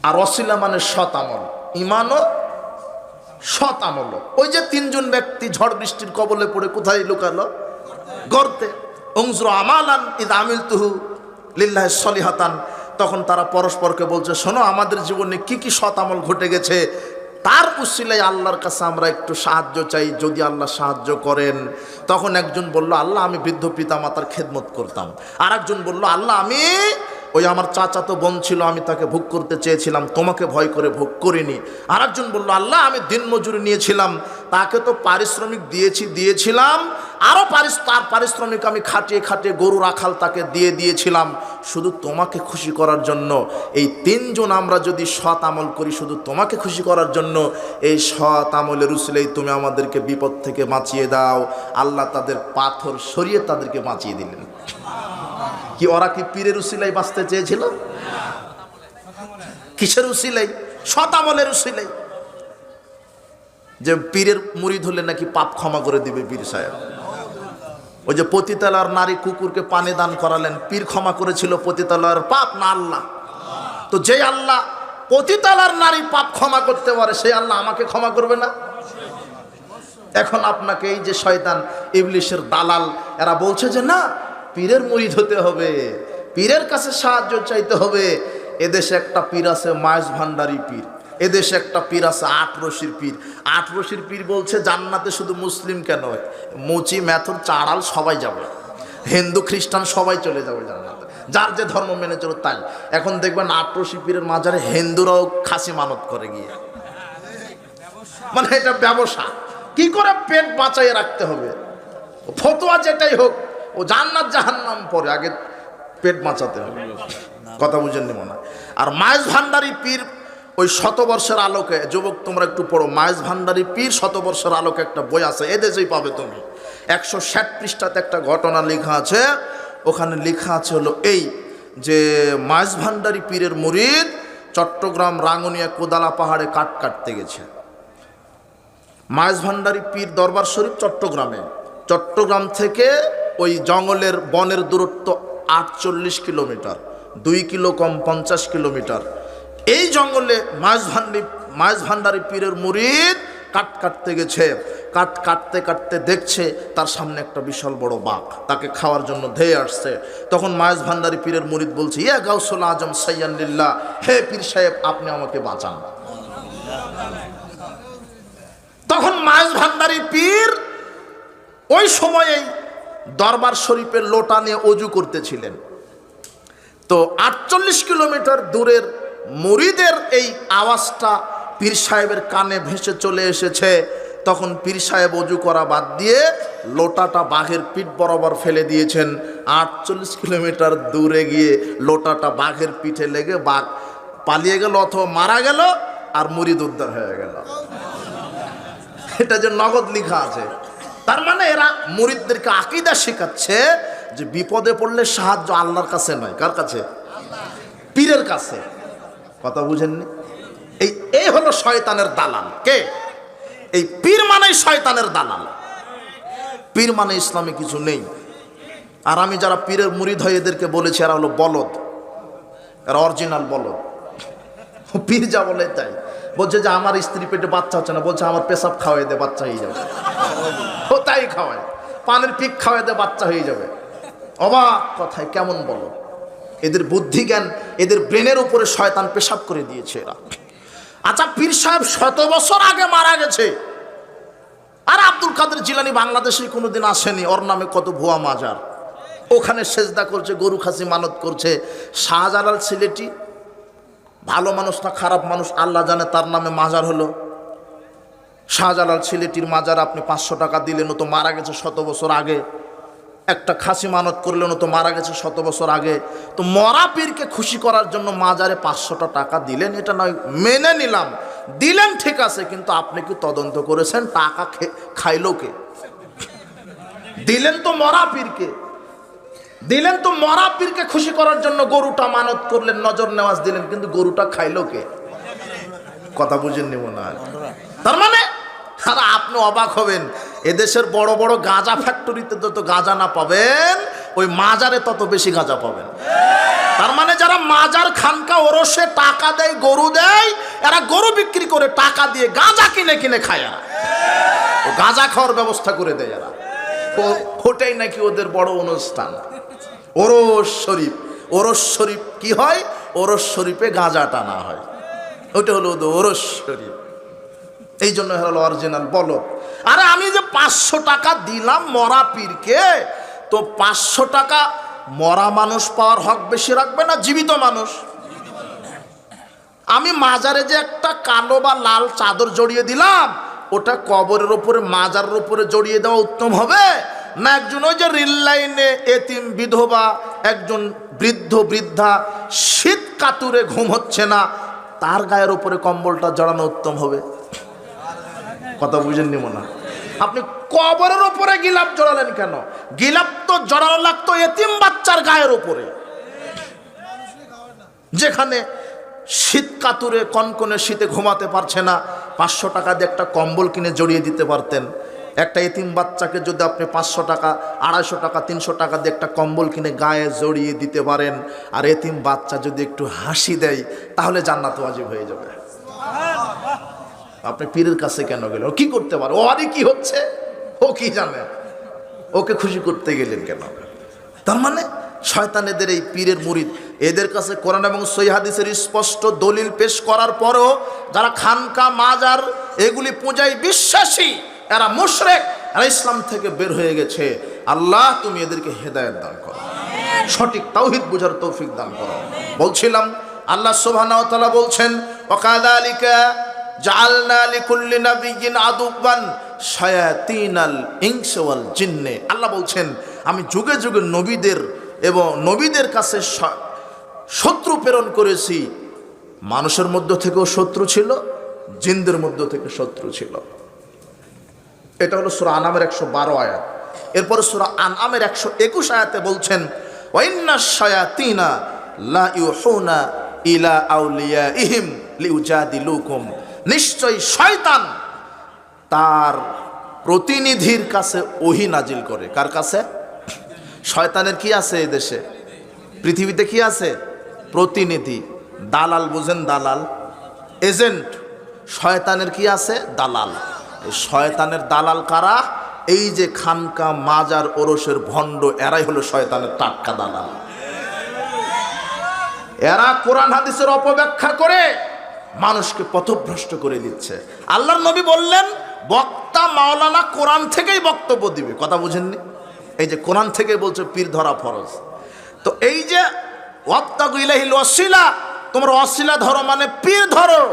আর ওসিলা মানে সৎ আমল, ঈমানও সৎ আমল। ওই যে 3 জন ব্যক্তি ঝড় বৃষ্টির কবলে পড়ে কোথায় লুকালো? গর্তে। উনজুর আমালান ইদ আমিলতুহু লিল্লাহি সলিহাতান, তখন তারা পরস্পরকে বলছে শোনো আমাদের জীবনে কি কি সৎ আমল ঘটে গেছে, তার উসিলায় আল্লাহর কাছে আমরা একটু সাহায্য চাই, যদি আল্লাহ সাহায্য করেন। তখন একজন বলল আল্লাহ আমি বৃদ্ধ পিতা মাতার খেদমত করতাম। আর একজন বলল আল্লাহ আমি ওই আমার চাচাতো বোন ছিল, আমি তাকে ভোগ করতে চেয়েছিলাম, তোমাকে ভয় করে ভোগ করিনি। আর একজন বলল আল্লাহ আমি দিনমজুরি নিয়েছিলাম, তাকে তো পারিশ্রমিক দিয়েছিলাম, আরও তার পারিশ্রমিক আমি খাটিয়ে খাটিয়ে গরু রাখাল তাকে দিয়েছিলাম, শুধু তোমাকে খুশি করার জন্য। এই 3 জন আমরা যদি সৎ আমল করি শুধু তোমাকে খুশি করার জন্য, এই সৎ আমলের উসিলেই তুমি আমাদেরকে বিপদ থেকে বাঁচিয়ে দাও। আল্লাহ তাদের পাথর সরিয়ে তাদেরকে বাঁচিয়ে দিলেন। কি ওরা কি পীরের উসিলাই বাঁচতে চেয়েছিল? কিসের উসিলাই? সৎ আমলের উসিলাই। যে পীরের মুরিদ হলে নাকি পাপ ক্ষমা করে দিবে পীর সাহেব। ওই যে পতিতালার নারী কুকুরকে পানি দান করালেন, পীর ক্ষমা করেছিল পতিতালার পাপ না আল্লাহ? তো যে আল্লাহ পতিতালার নারী পাপ ক্ষমা করতে পারে, সেই আল্লাহ আমাকে ক্ষমা করবে না? এখন আপনাকে এই যে শয়তান ইবলিশের দালাল এরা বলছে যে না পীরের মুরিদ হতে হবে, পীরের কাছে সাহায্য চাইতে হবে। এদেশে একটা পীর আছে মায়েস ভান্ডারী পীর, এদেশে একটা পীর আছে 8 রশির পীর। 8 রশির পীর বলছে জান্নাতে শুধু মুসলিম কেন, মুচি মেথর চাড়াল সবাই যাবে, হিন্দু খ্রিস্টান সবাই চলে যাবে জান্নাতে, যার যে ধর্ম মেনে চলো তাই। এখন দেখবেন 8 রশি পীরের মাজারে হিন্দুরাও খাসি মানত করে গিয়ে, মানে এটা ব্যবসা। কি করে পেট বাঁচাইয়ে রাখতে হবে, ফতোয়া যেটাই হোক, ও জান্নাত জাহান্নাম পরে, আগে পেট বাঁচাতে হবে। কথা বুঝেননি মনে হয়? আর মায়েস ভান্ডারী পীর ওই শতবর্ষের আলোকে, যুবক তোমরা একটু পড়ো, মায়েস ভান্ডারী পীর শতবর্ষের আলোকে একটা বই আছে, এদেশেই পাবে তুমি। 160 পৃষ্ঠাতে একটা ঘটনা লেখা আছে। ওখানে লেখা আছে হলো এই যে মায়েস ভান্ডারী পীরের মুরিদ চট্টগ্রাম রাঙ্গুনিয়া কোদালা পাহাড়ে কাঠ কাটতে গেছে। মায়েস ভান্ডারী পীর দরবার শরীফ চট্টগ্রামে, চট্টগ্রাম থেকে ওই জঙ্গলের বনের দূরত্ব 48 কিলোমিটার, 2 কিলো কম 50 কিলোমিটার। এই জঙ্গলে মায়েস ভান্ডারী পীরের মুরিদ কাঠ কাটতে গেছে। কাঠ কাটতে কাটতে দেখছে তার সামনে একটা বিশাল বড় বাঘ তাকে খাওয়ার জন্য ধেয়ে আসছে। তখন মায়েস ভান্ডারী পীরের মুরিদ বলছে ইয়া গাউসুল আজম সাইয়ান লিল্লাহ, হে পীর সাহেব আপনি আমাকে বাঁচান। তখন মায়েস ভান্ডারী পীর ওই সময়েই দরবার শরীফের লোটা নিয়ে অজু করতেছিলেন। তো 48 কিলোমিটার দূরের মুরিদের এই আওয়াজটা পীর সাহেবের কানে ভেসে চলে এসেছে। তখন পীর সাহেব অজু করা বাদ দিয়ে লোটাটা বাঘের পিঠ বরাবর ফেলে দিয়েছেন। 48 কিলোমিটার দূরে গিয়ে লোটাটা বাঘের পিঠে লেগে বাঘ পালিয়ে গেল অথবা মারা গেল, আর মুরিদ উদ্ধার হয়ে গেল। এটা যে নগদ লেখা আছে। তার মানে এরা মুরিদদেরকে আকীদা শেখাচ্ছে যে বিপদে পড়লে সাহায্য আল্লাহর কাছে নয়, কার কাছে? পীরের কাছে। কথা বুঝেননি? এই হলো শয়তানের দালাল। কে? এই পীর মানেই শয়তানের দালাল। পীর মানে ইসলামে কিছু নেই। আর আমি যারা পীরের মুরিদ হয় এদেরকে বলেছি এরা হলো বলদ, এরা অরিজিনাল বলদ। পীর যা বলে তাই বলছে যে আমার স্ত্রী পেটে বাচ্চা হচ্ছে না, বলছে আমার পেশাব খাওয়াই দে বাচ্চা হয়ে যাবে। ও তাই খাওয়ায়, পানের পিক খাওয়াই দে বাচ্চা হয়ে যাবে। অবাক কথায় কেমন বলো। এদের বুদ্ধি জ্ঞান, এদের ব্রেনের উপরে শয়তান পেশাব করে দিয়েছে এরা। আচ্ছা, পীর সাহেব 100 বছর আগে মারা গেছে, আর আব্দুল কাদের জিলানী বাংলাদেশে কোনোদিন আসেনি। ওর নামে কত ভুয়া মাজার, ওখানে সেজদা করছে, গরু খাসি মানত করছে। শাহজালাল সিলেটি ভালো মানুষ না খারাপ মানুষ আল্লাহ জানে, তার নামে মাজার হলো। শাহজালাল সিলেটির মাজার আপনি 500 টাকা দিলেন, ও তো মারা গেছে 100 বছর আগে। একটা খাসি মানত করলেন, ও তো মারা গেছে 100 বছর আগে। তো মরা পীরকে খুশি করার জন্য মাজারে 500টা টাকা দিলেন, এটা নয় মেনে নিলাম, দিলেন ঠিক আছে, কিন্তু আপনি কি তদন্ত করেছেন টাকা খাইলো কে? দিলেন তো মরা পীরকে, দিলেন তো মরা পীরকে খুশি করার জন্য গরুটা মানত করলেন, নজর নেওয়াজ দিলেন, কিন্তু গরুটা খাইলো কে? কথা বুঝেননি মনে হয়। তার মানে আর আপনি অবাক হবেন, এদেশের বড় বড় গাঁজা ফ্যাক্টরিতে যত গাঁজা না পাবেন, ওই মাজারে তত বেশি গাঁজা পাবেন। তার মানে যারা মাজার খানকা ওরসে টাকা দেয়, গরু দেয়, এরা গরু বিক্রি করে টাকা দিয়ে গাঁজা কিনে কিনে খায়। এরা গাঁজা খাওয়ার ব্যবস্থা করে দেয় এরা। ওটাই নাকি ওদের বড় অনুষ্ঠান, ওরস শরীফ। ওরস শরীফ কি হয়? ওরস শরীফে গাঁজা টানা হয়, ওটা হলো ওরস শরীফ। এই জন্য হলো অরিজিনাল বলো। আরে আমি যে 500 টাকা দিলাম মরা পীরকে, তো 500 টাকা মরা মানুষ পাওয়ার হক বেশি রাখবে না জীবিত মানুষ? আমি মাজারে যে একটা কালো বা লাল চাদর জড়িয়ে দিলাম, ওটা কবরের উপরে মাজারের উপরে জড়িয়ে দেওয়া উত্তম হবে না একজন ওই যে রেল লাইনে এতিম বিধবা একজন বৃদ্ধ বৃদ্ধা শীত কাতুরে ঘুম হচ্ছে না, তার গায়ের উপরে কম্বলটা জড়ানো উত্তম হবে? কথা বুঝেননি মনে হয়? আপনি কবরের উপরে গিলাপ জড়ালেন কেন? গিলাপ তো জড়ানো লাগতো এতিম বাচ্চার গায়ের উপরে, যেখানে শীত কাতুরে কনকনে শীতে ঘুমাতে পারছে না। 500 টাকা দিয়ে একটা কম্বল কিনে জড়িয়ে দিতে পারতেন। একটা এতিম বাচ্চাকে যদি আপনি 500 টাকা 250 টাকা 300 টাকা দিয়ে একটা কম্বল কিনে গায়ে জড়িয়ে দিতে পারেন, আর এতিম বাচ্চা যদি একটু হাসি দেয়, তাহলে জান্নাত ওয়াজিব হয়ে যাবে। আপনি পীরের কাছে কেন গেলেন? ও কি করতে পারে? ও আরে কি হচ্ছে ও কি জানে? ওকে খুশি করতে গেলেন কেন? তার মানে শয়তানেদের এই পীরের মুরিদ, এদের কাছে কোরআন এবং সহিহ হাদিসের স্পষ্ট দলিল পেশ করার পরও যারা খানকা মাজার এগুলি পূজায় বিশ্বাসী, এরা মুশরিক, এরা ইসলাম থেকে বের হয়ে গেছে। আল্লাহ তুমি এদেরকে হেদায়েত দান করো, সঠিক তাওহীদ বুঝার তৌফিক দান করো। বলছিলাম আল্লাহ সুবহানাহু ওয়া তাআলা বলছেন, ওয়াকাযালিকা জাআলনা লিকুল্লি নাবিয়্যিন আদুওয়ান শায়াতিনাল ইনসি ওয়াল জিন্নি। আল্লাহ বলছেন আমি যুগে যুগে নবীদের এবং নবীদের কাছে শত্রু প্রেরণ করেছি। মানুষের মধ্য থেকেও শত্রু ছিল, জিনদের মধ্য থেকে শত্রু ছিল। এটা হলো সূরা আনামের 112 আয়াত। এরপরে সূরা আনআমের 121 আয়াতে বলছেন, ওয়াইন্নাশ শায়াতিনা লা ইউহুনা ইলা আউলিয়াইহিম লিউজাদিলুকুম। নিশ্চয় শয়তান তার প্রতিনিধির কাছে ওহী নাজিল করে। কার কাছে? শয়তানের কি আছে এই দেশে পৃথিবীতে? কি আছে? প্রতিনিধি। দালাল বুঝেন? দালাল, এজেন্ট। শয়তানের কি আছে? দালাল। এই শয়তানের দালাল কারা? এই যে খানকা মাজার ওরসের ভণ্ড, এরাই হলো শয়তানের টাটকা দালাল। এরা কোরআন হাদিসের অপব্যাখ্যা করে মানুষকে পথভ্রষ্ট করে দিচ্ছে। আল্লাহর নবী বললেন বক্তা মাওলানা কোরআন থেকেই বক্তব্য দিবে। কথা বুঝেননি? এই যে কোরআন থেকে বলছে পীর ধরা ফরজ। তো এই যে ওয়াবতাগু ইলাইহিল ওয়াসিলা, তোমরা ওয়াসিলা ধরো মানে পীর ধরো।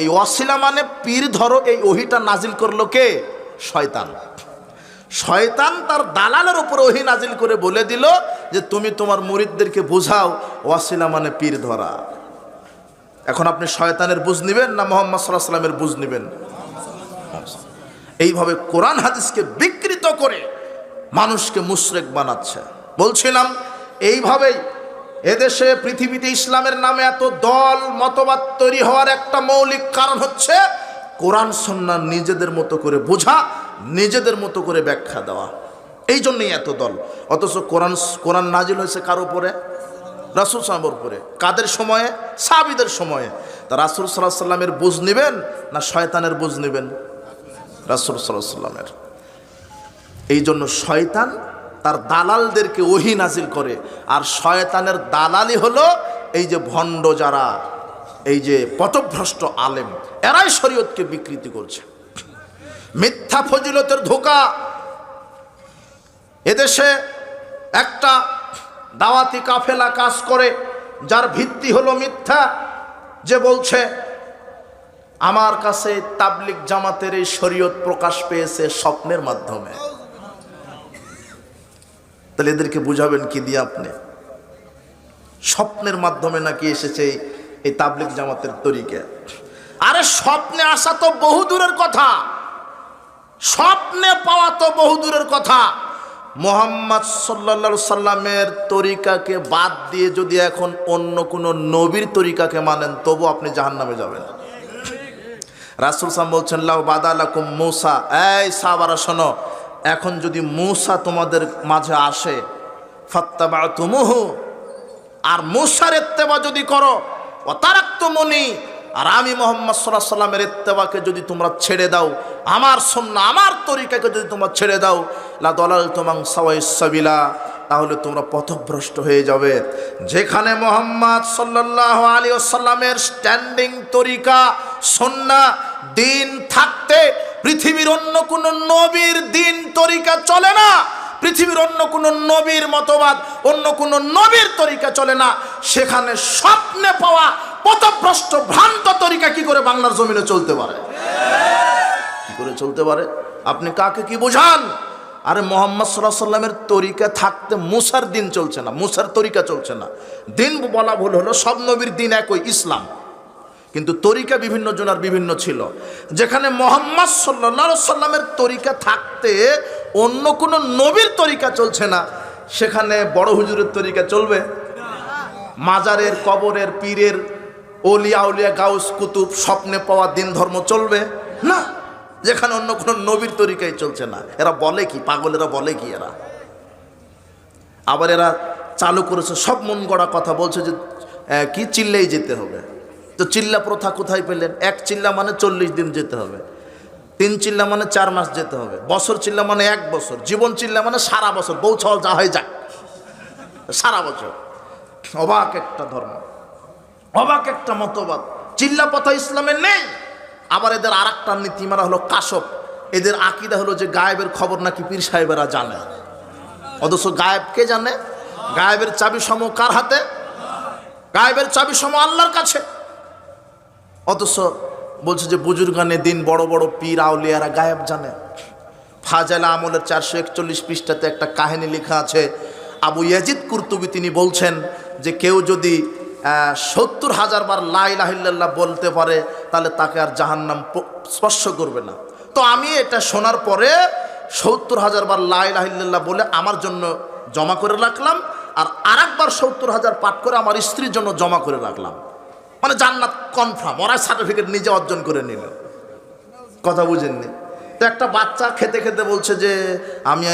এই ওয়াসিলা মানে পীর ধরো, এই ওহিটা নাজিল করলো কে? শয়তান। শয়তান তার দালালের উপর ওহি নাজিল করে বলে দিল যে তুমি তোমার মুরিদদেরকে বুঝাও ওয়াসিলা মানে পীর ধরা। এখন আপনি শয়তানের বুঝ নিবেন না মুহাম্মদ সাল্লাল্লাহু আলাইহি ওয়াসাল্লামের বুঝ নিবেন? এইভাবে কোরআন হাদিসকে বিকৃত করে মানুষকে মুশরিক বানাচ্ছে। বলছিলাম এইভাবেই এদেশে পৃথিবীতে ইসলামের নামে এত দল মতবাদ তৈরি হওয়ার একটা মৌলিক কারণ হচ্ছে কোরআন সুন্নাহ নিজেদের মতো করে বোঝা, নিজেদের মতো করে ব্যাখ্যা দেওয়া। এই জন্যই এত দল। অথচ কোরআন নাজিল হয়েছে কার উপরে? রাসূল সাল্লাল্লাহু আলাইহি ওয়াসাল্লামের উপরে। কাদের সময়ে? সাহাবীদের সময়ে। তা রাসূল সাল্লাল্লাহু আলাইহি ওয়াসাল্লামের বুঝ নেবেন না শয়তানের বুঝ নেবেন? রাসূল সাল্লাল্লাহু আলাইহি ওয়াসাল্লামের। এই জন্য শয়তান তার দালালদেরকে ওহী নাজিল করে, আর শয়তানের দালালি হলো এই যে ভণ্ড যারা, এই যে পথভ্রষ্ট আলেম, এরাই শরীয়তকে বিকৃতি করছে। মিথ্যা ফজিলতের ধোঁকা। এদেশে একটা দাওয়াতি কাফেলা কাজ করে যার ভিত্তি হলো মিথ্যা, যে বলছে আমার কাছে তাবলিগ জামাতের এই শরীয়ত প্রকাশ পেয়েছে স্বপ্নের মাধ্যমে। তাহলে এদেরকে বুঝাবেন কি দিয়ে আপনি? স্বপ্নের মাধ্যমে নাকি এসেছে এই তাবলিগ জামাতের তরিকা? আরে স্বপ্নে আসা তো বহু দূরের কথা, স্বপ্নে পাওয়া তো বহু দূরের কথা। মুহাম্মদ সাল্লাল্লাহু আলাইহি সাল্লামের তরিকাকে বাদ দিয়ে যদি এখন অন্য কোনো নবীর তরিকাকে মানেন তবু আপনি জাহান্নামে যাবেন। রাসূল সাল্লাল্লাহু বলছেন লাউ বাদালাকুম মূসা, এই সাহাবারা শোনো, এখন যদি মূসা তোমাদের মাঝে আসে ফাত্তাবাতুমুহু, আর মূসার ইত্তেবা যদি করো, ওয়া তারাকতুমুনি, আর আমি মুহাম্মদ সাল্লাল্লাহু আলাইহি সাল্লামের ইত্তেবাকে যদি তোমরা ছেড়ে দাও, আমার সুন্নাহ আমার তরিকাকে যদি তোমরা ছেড়ে দাও, লা দালালতুম আন সাওয়াইস সাবিলা, তাহলে তোমরা পথভ্রষ্ট হয়ে যাবে। যেখানে মুহাম্মদ সাল্লাল্লাহু আলাইহি ওয়াসাল্লামের স্ট্যান্ডিং তরিকা সুন্নাহ দিন থাকতে পৃথিবীর অন্য কোন নবীর দিন তরিকা চলে না, পৃথিবীর অন্য কোন নবীর মতবাদ, অন্য কোন নবীর তরিকা চলে না, সেখানে স্বপ্নে পাওয়া পথভ্রষ্ট ভ্রান্ত তরিকা কি করে বাংলার জমিনে চলতে পারে? কি করে চলতে পারে? আপনি কাকে কি বোঝান? আরে মুহাম্মদ সাল্লাল্লাহু আলাইহি ওয়াসাল্লামের তরিকা থাকতে মুসার দিন চলছে না, মুসার তরিকা চলছে না। দিন বলা ভুল হলো, সব নবীর দিন একই, ইসলাম, কিন্তু তরিকা বিভিন্ন জনের বিভিন্ন ছিল। যেখানে মুহাম্মদ সাল্লাল্লাহু আলাইহি ওয়াসাল্লামের তরিকা থাকতে অন্য কোন নবীর তরিকা চলছে না, সেখানে বড় হুজুরের তরিকা চলবে? মাজারের, কবরের, পীরের, ওলিয়া উলিয়া, গাউস কুতুব, স্বপ্নে পাওয়া দিন ধর্ম চলবে না, যেখানে অন্য কোন নবীর তরিকাই চলছে না। এরা বলে কি? পাগলেরা বলে কি? এরা আবার এরা চালু করেছে সব মন গড়া কথা, বলছে যে কি চিল্লেই যেতে হবে। তো চিল্লা প্রথা কোথায় পেলেন? এক চিল্লা মানে 40 দিন যেতে হবে, 3 চিল্লা মানে 4 মাস যেতে হবে, বছর চিল্লা মানে 1 বছর, জীবন চিল্লা মানে সারা বছর, বউ ছাওয়াল যা হয় যাক, সারা বছর। অবাক একটা ধর্ম, অবাক একটা মতবাদ। চিল্লা প্রথা ইসলামের নেই। আবার এদের আর একটা নীতিমালা হলো কাশফ। এদের আকীদা হলো যে গায়েবের খবর নাকি পীর সাহেবেরা জানে, অথচ গায়েব কে জানে? গায়েবের চাবি সমূহ কার হাতে? গায়েবের চাবি সমূহ আল্লাহর কাছে। অথচ বলছে যে বুজুর্গানে দিন, বড় বড় পীর আউলিয়ারা গায়েব জানে। ফাজাইল আমলের 441 পৃষ্ঠাতে একটা কাহিনী লেখা আছে। আবু ইয়াজিদ কুরতুবী তিনি বলছেন যে কেউ যদি 70,000 বার লা ইলাহা ইল্লাল্লাহ বলতে পারে তাহলে তাকে আর জাহান্নাম স্পর্শ করবে না। তো আমি এটা শোনার পরে 70,000 বার লা ইলাহা ইল্লাল্লাহ বলে আমার জন্য জমা করে রাখলাম, আর আরেকবার 70,000 পাঠ করে আমার স্ত্রীর জন্য জমা করে রাখলাম। মানে জান্নাত কনফার্ম, ওরা সার্টিফিকেট নিজে অর্জন করে নিল। কথা বুঝেননি? তো একটা বাচ্চা খেতে খেতে বলছে যে আমি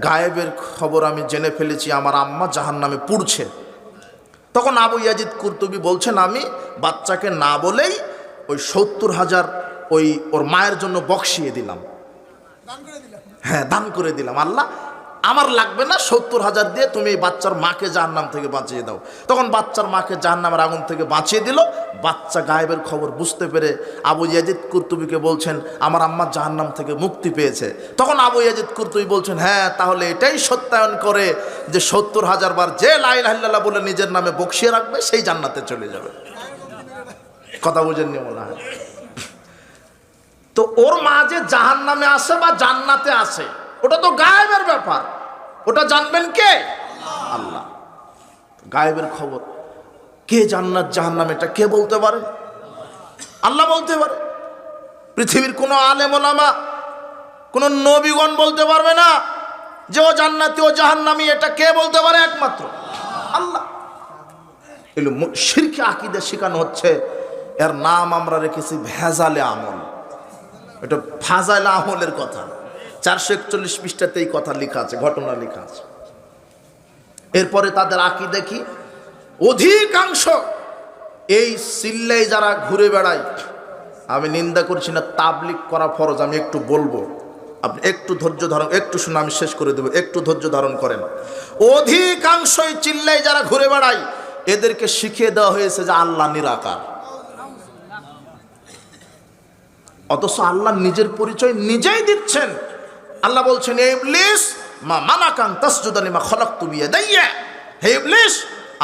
গায়েবের খবর আমি জেনে ফেলেছি, আমার আম্মা জাহান্নামে পুড়ছে। তখন আবু ইয়াজিদ কুরতুবী বলছেন আমি বাচ্চাকে না বলেই ওই 70,000 ওর মায়ের জন্য বকশিয়ে দিলাম। হ্যাঁ, দান করে দিলাম। আল্লাহ আমার লাগবে না, 70,000 দিয়ে তুমি এই বাচ্চার মাকে জাহান্নাম থেকে বাঁচিয়ে দাও। তখন বাচ্চার মাকে জাহান্নামের আগুন থেকে বাঁচিয়ে দিল। বাচ্চা গায়েবের খবর বুঝতে পেরে আবু ইয়াজিদ কুরতুবীকে বলছেন, আমার আম্মা জাহান্নাম থেকে মুক্তি পেয়েছে। তখন আবু ইয়াজিদ কুরতুবী বলছেন, হ্যাঁ, তাহলে এটাই সত্যায়ন করে যে 70,000 বার যে লা ইলাহা ইল্লাল্লাহ বলে নিজের নামে বকশিয়ে রাখবে সেই জান্নাতে চলে যাবে। কথা বুঝেননি মনে হয়? তো ওর মা যে জাহান্নামে আসে বা জান্নাতে আসে ওটা তো গায়েবের ব্যাপার, ওটা জানবেন কে? আল্লাহ। গায়েবের খবর কে জান্নাত জাহান্নাম এটা কে বলতে পারে? আল্লাহ বলতে পারে। পৃথিবীর কোনো আলেম ওলামা, কোনো নবীগণ বলতে পারবে না যে ও জান্নাতি ও জাহান্নামী। এটা কে বলতে পারে? একমাত্র আল্লাহ। এগুলো শিরকে আকীদা শেখানো হচ্ছে। এর নাম আমরা রেখেছি ভেজালে আমল। এটা ফাজাইল আমলের কথা। 441 পৃষ্ঠাতে এই কথা লেখা আছে, ঘটনা লেখা আছে। এরপরে তাদের আকীদা কি? অধিকাংশ এই সিল্লাই যারা ঘুরে বেড়ায়, আমি নিন্দা করছি না, তাবলিগ করা ফরজ, আমি একটু বলবো, আপনি একটু ধৈর্য ধারণ, একটু শুনে আমি শেষ করে দেবো, একটু ধৈর্য ধারণ করেন। অধিকাংশই চিল্লাই যারা ঘুরে বেড়ায় এদেরকে শিখিয়ে দেওয়া হয়েছে যে আল্লাহ নিরাকার। অথচ আল্লাহ নিজের পরিচয় নিজেই দিচ্ছেন। আল্লাহ বলছেন, হে ইবলিস মা মানাকান তাসজুদা লিমা খালাকতু বিয়াদাইয়া, হে ইবলিস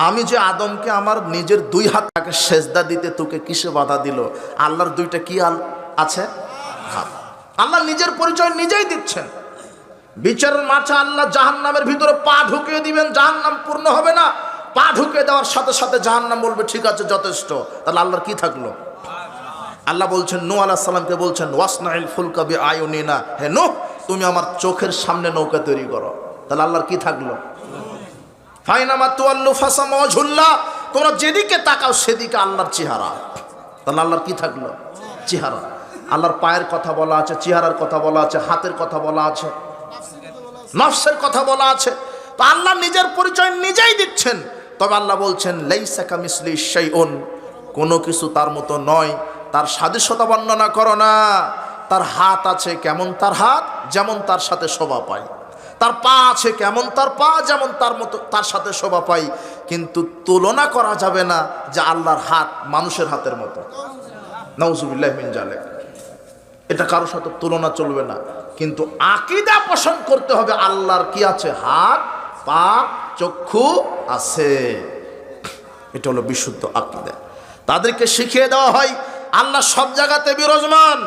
আমি যে আদমকে আমার নিজের 2 হাতকে সেজদা দিতে তোকে কিসে বাধা দিল? আল্লাহর 2টা কি আছে? হাত। আল্লাহ নিজের পরিচয় নিজেই দিচ্ছেন। বিচারের মাঠে আল্লাহ জাহান্নামের ভিতরে পা ঢুকিয়ে দিবেন, জাহান্নাম পূর্ণ হবে না। পা ঢুকিয়ে দেওয়ার সাথে সাথে জাহান্নাম বলবে ঠিক আছে যথেষ্ট। তাহলে আল্লাহর কি থাকলো? আল্লাহ বলছেন নূহ আলাইহিস সালামকে বলছেন, ওয়াসনাইল ফুলকা বিআয়ুনিনা, হে নূহ তুমি আমার চোখের সামনে নৌকা তৈরি করো। তাহলে আল্লাহর কি থাকলো? ফাইনামা তুয়াল্লু ফাসামা ওয়াজহুল্লাহ, তোমরা যেদিকে তাকাও সেদিকে আল্লাহর চেহারা। তাহলে আল্লাহর কি থাকলো? চেহারা। আল্লাহর পায়ের কথা বলা আছে, চেহারার কথা বলা আছে, হাতের কথা বলা আছে, নফসের কথা বলা আছে। তো আল্লাহ নিজের পরিচয় নিজেই দিচ্ছেন। তবে আল্লাহ বলছেন লাইসা কামিসলি শাইউন, কোনো কিছু তার মতো নয়। তার সাদৃশ্যতা বর্ণনা করো না। তার হাত আছে কেমন তার হাত, যেমন তার সাথে শোভা পায়। তার পা আছে কেমন তার পা, যেমন তার মতো তার সাথে শোভা পায়। কিন্তু তুলনা করা যাবে না যে আল্লাহর হাত মানুষের হাতের মতো। নাউজুবিল্লাহি মিন যালিক। এটা কারোর সাথে তুলনা চলবে না। কিন্তু আকীদা পোষণ করতে হবে আল্লাহর কি আছে? হাত, পা, চক্ষু আছে। এটা হলো বিশুদ্ধ আকীদা। তাদেরকে শিখিয়ে দেওয়া হয় আল্লাহ সব জায়গাতে বিরাজমান,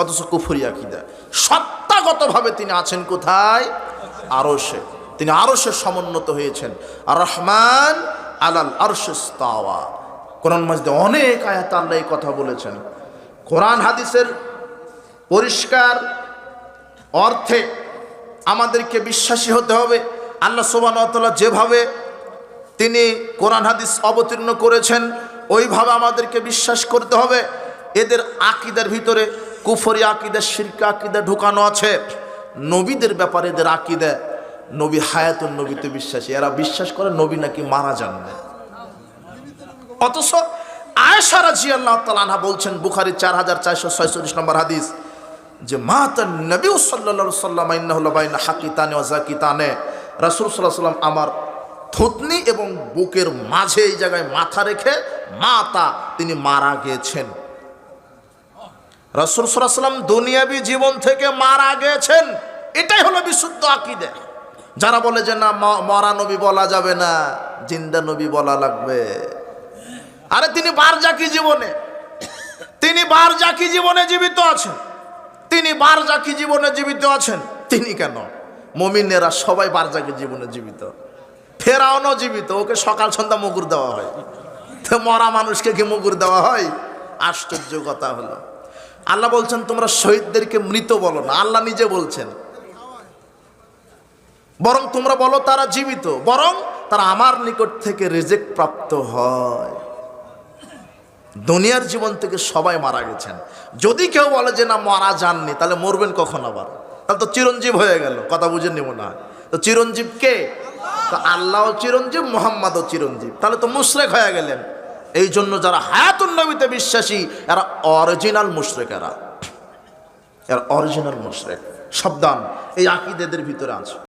অথচ কুফরি আকীদা। সত্তাগতভাবে তিনি আছেন কোথায়? আরশে। তিনি আরশে সমুন্নত হয়েছেন। আর রহমান আলাল আরশে ইস্তাওয়া। কোরআন মাজিদে অনেক আয়াতে আল্লাহ এই কথা বলেছেন। কোরআন হাদিসের পরিষ্কার অর্থে আমাদেরকে বিশ্বাসী হতে হবে। আল্লাহ সুবহানাহু ওয়া তাআলা যেভাবে তিনি কোরআন হাদিস অবতীর্ণ করেছেন ওইভাবে আমাদেরকে বিশ্বাস করতে হবে। এদের আকীদার ভিতরে কুফরি আকীদা, শিরক আকীদা ঢুকানো আছে। নবীদের ব্যাপারে এদের আকীদা নবী হায়াতুন নবীতে বিশ্বাসী। এরা বিশ্বাস করে নবী নাকি মারা যান না। অথচ আয়েশা রাদিয়াল্লাহু তাআলা আনহা বলছেন, বুখারী 4446 নম্বর হাদিস, যে মাতান নবী সাল্লাল্লাহু আলাইহি ওয়াসাল্লাম ইন্নাহু লাবাইনা হাকিতানে ওয়া যাকিতানে, রাসূল সাল্লাল্লাহু আলাইহি ওয়াসাল্লাম আমার থুতনি এবং বুকের মাঝে এই জায়গায় মাথা রেখে মাতা তিনি মারা গিয়েছেন। রাসূল সাল্লাল্লাহু আলাইহি ওয়াসাল্লাম দুনিয়াবি জীবন থেকে মারা গিয়েছেন। এটাই হলো বিশুদ্ধ আকীদা। যারা বলে যে না মরা নবী বলা যাবে না, জিন্দা নবী বলা লাগবে। আরে তিনি বারজাকি জীবনে, তিনি বারজাকি জীবনে জীবিত আছেন। তিনি বারজাকি জীবনে জীবিত আছেন। তিনি কেন, মুমিনেরা সবাই বারজাকি জীবনে জীবিত। ফেরাউনও জীবিত, ওকে সকাল সন্ধ্যা মুগুর দেওয়া হয়। তো মরা মানুষকে কি মুগুর দেওয়া হয়? আশ্চর্য কথা হলো। আল্লাহ বলছেন তোমরা শহীদদেরকে মৃত বলো না, আল্লাহ নিজে বলছেন। বরং তোমরা বলো তারা জীবিত, বরং তারা আমার নিকট থেকে রিজেক্ট প্রাপ্ত হয়। দুনিয়ার জীবন থেকে সবাই মারা গেছেন। যদি কেউ বলে যে না মারা যাননি, তাহলে মরবেন কখন আবার? তাহলে তো চিরঞ্জীব হয়ে গেল। কথা বুঝে নিব না। তো চিরঞ্জীব কে? তো আল্লাহ চিরঞ্জীব, মুহাম্মাদও চিরঞ্জীব। তাহলে তো মুশরিক হয়ে গেলেন। এই জন্য যারা হায়াতুন নবীতে বিশ্বাসী এরা অরিজিনাল মুশরিক। এরা অরিজিনাল মুশরিক। সাবধান, এই আকীদাদের ভিতরে আছে।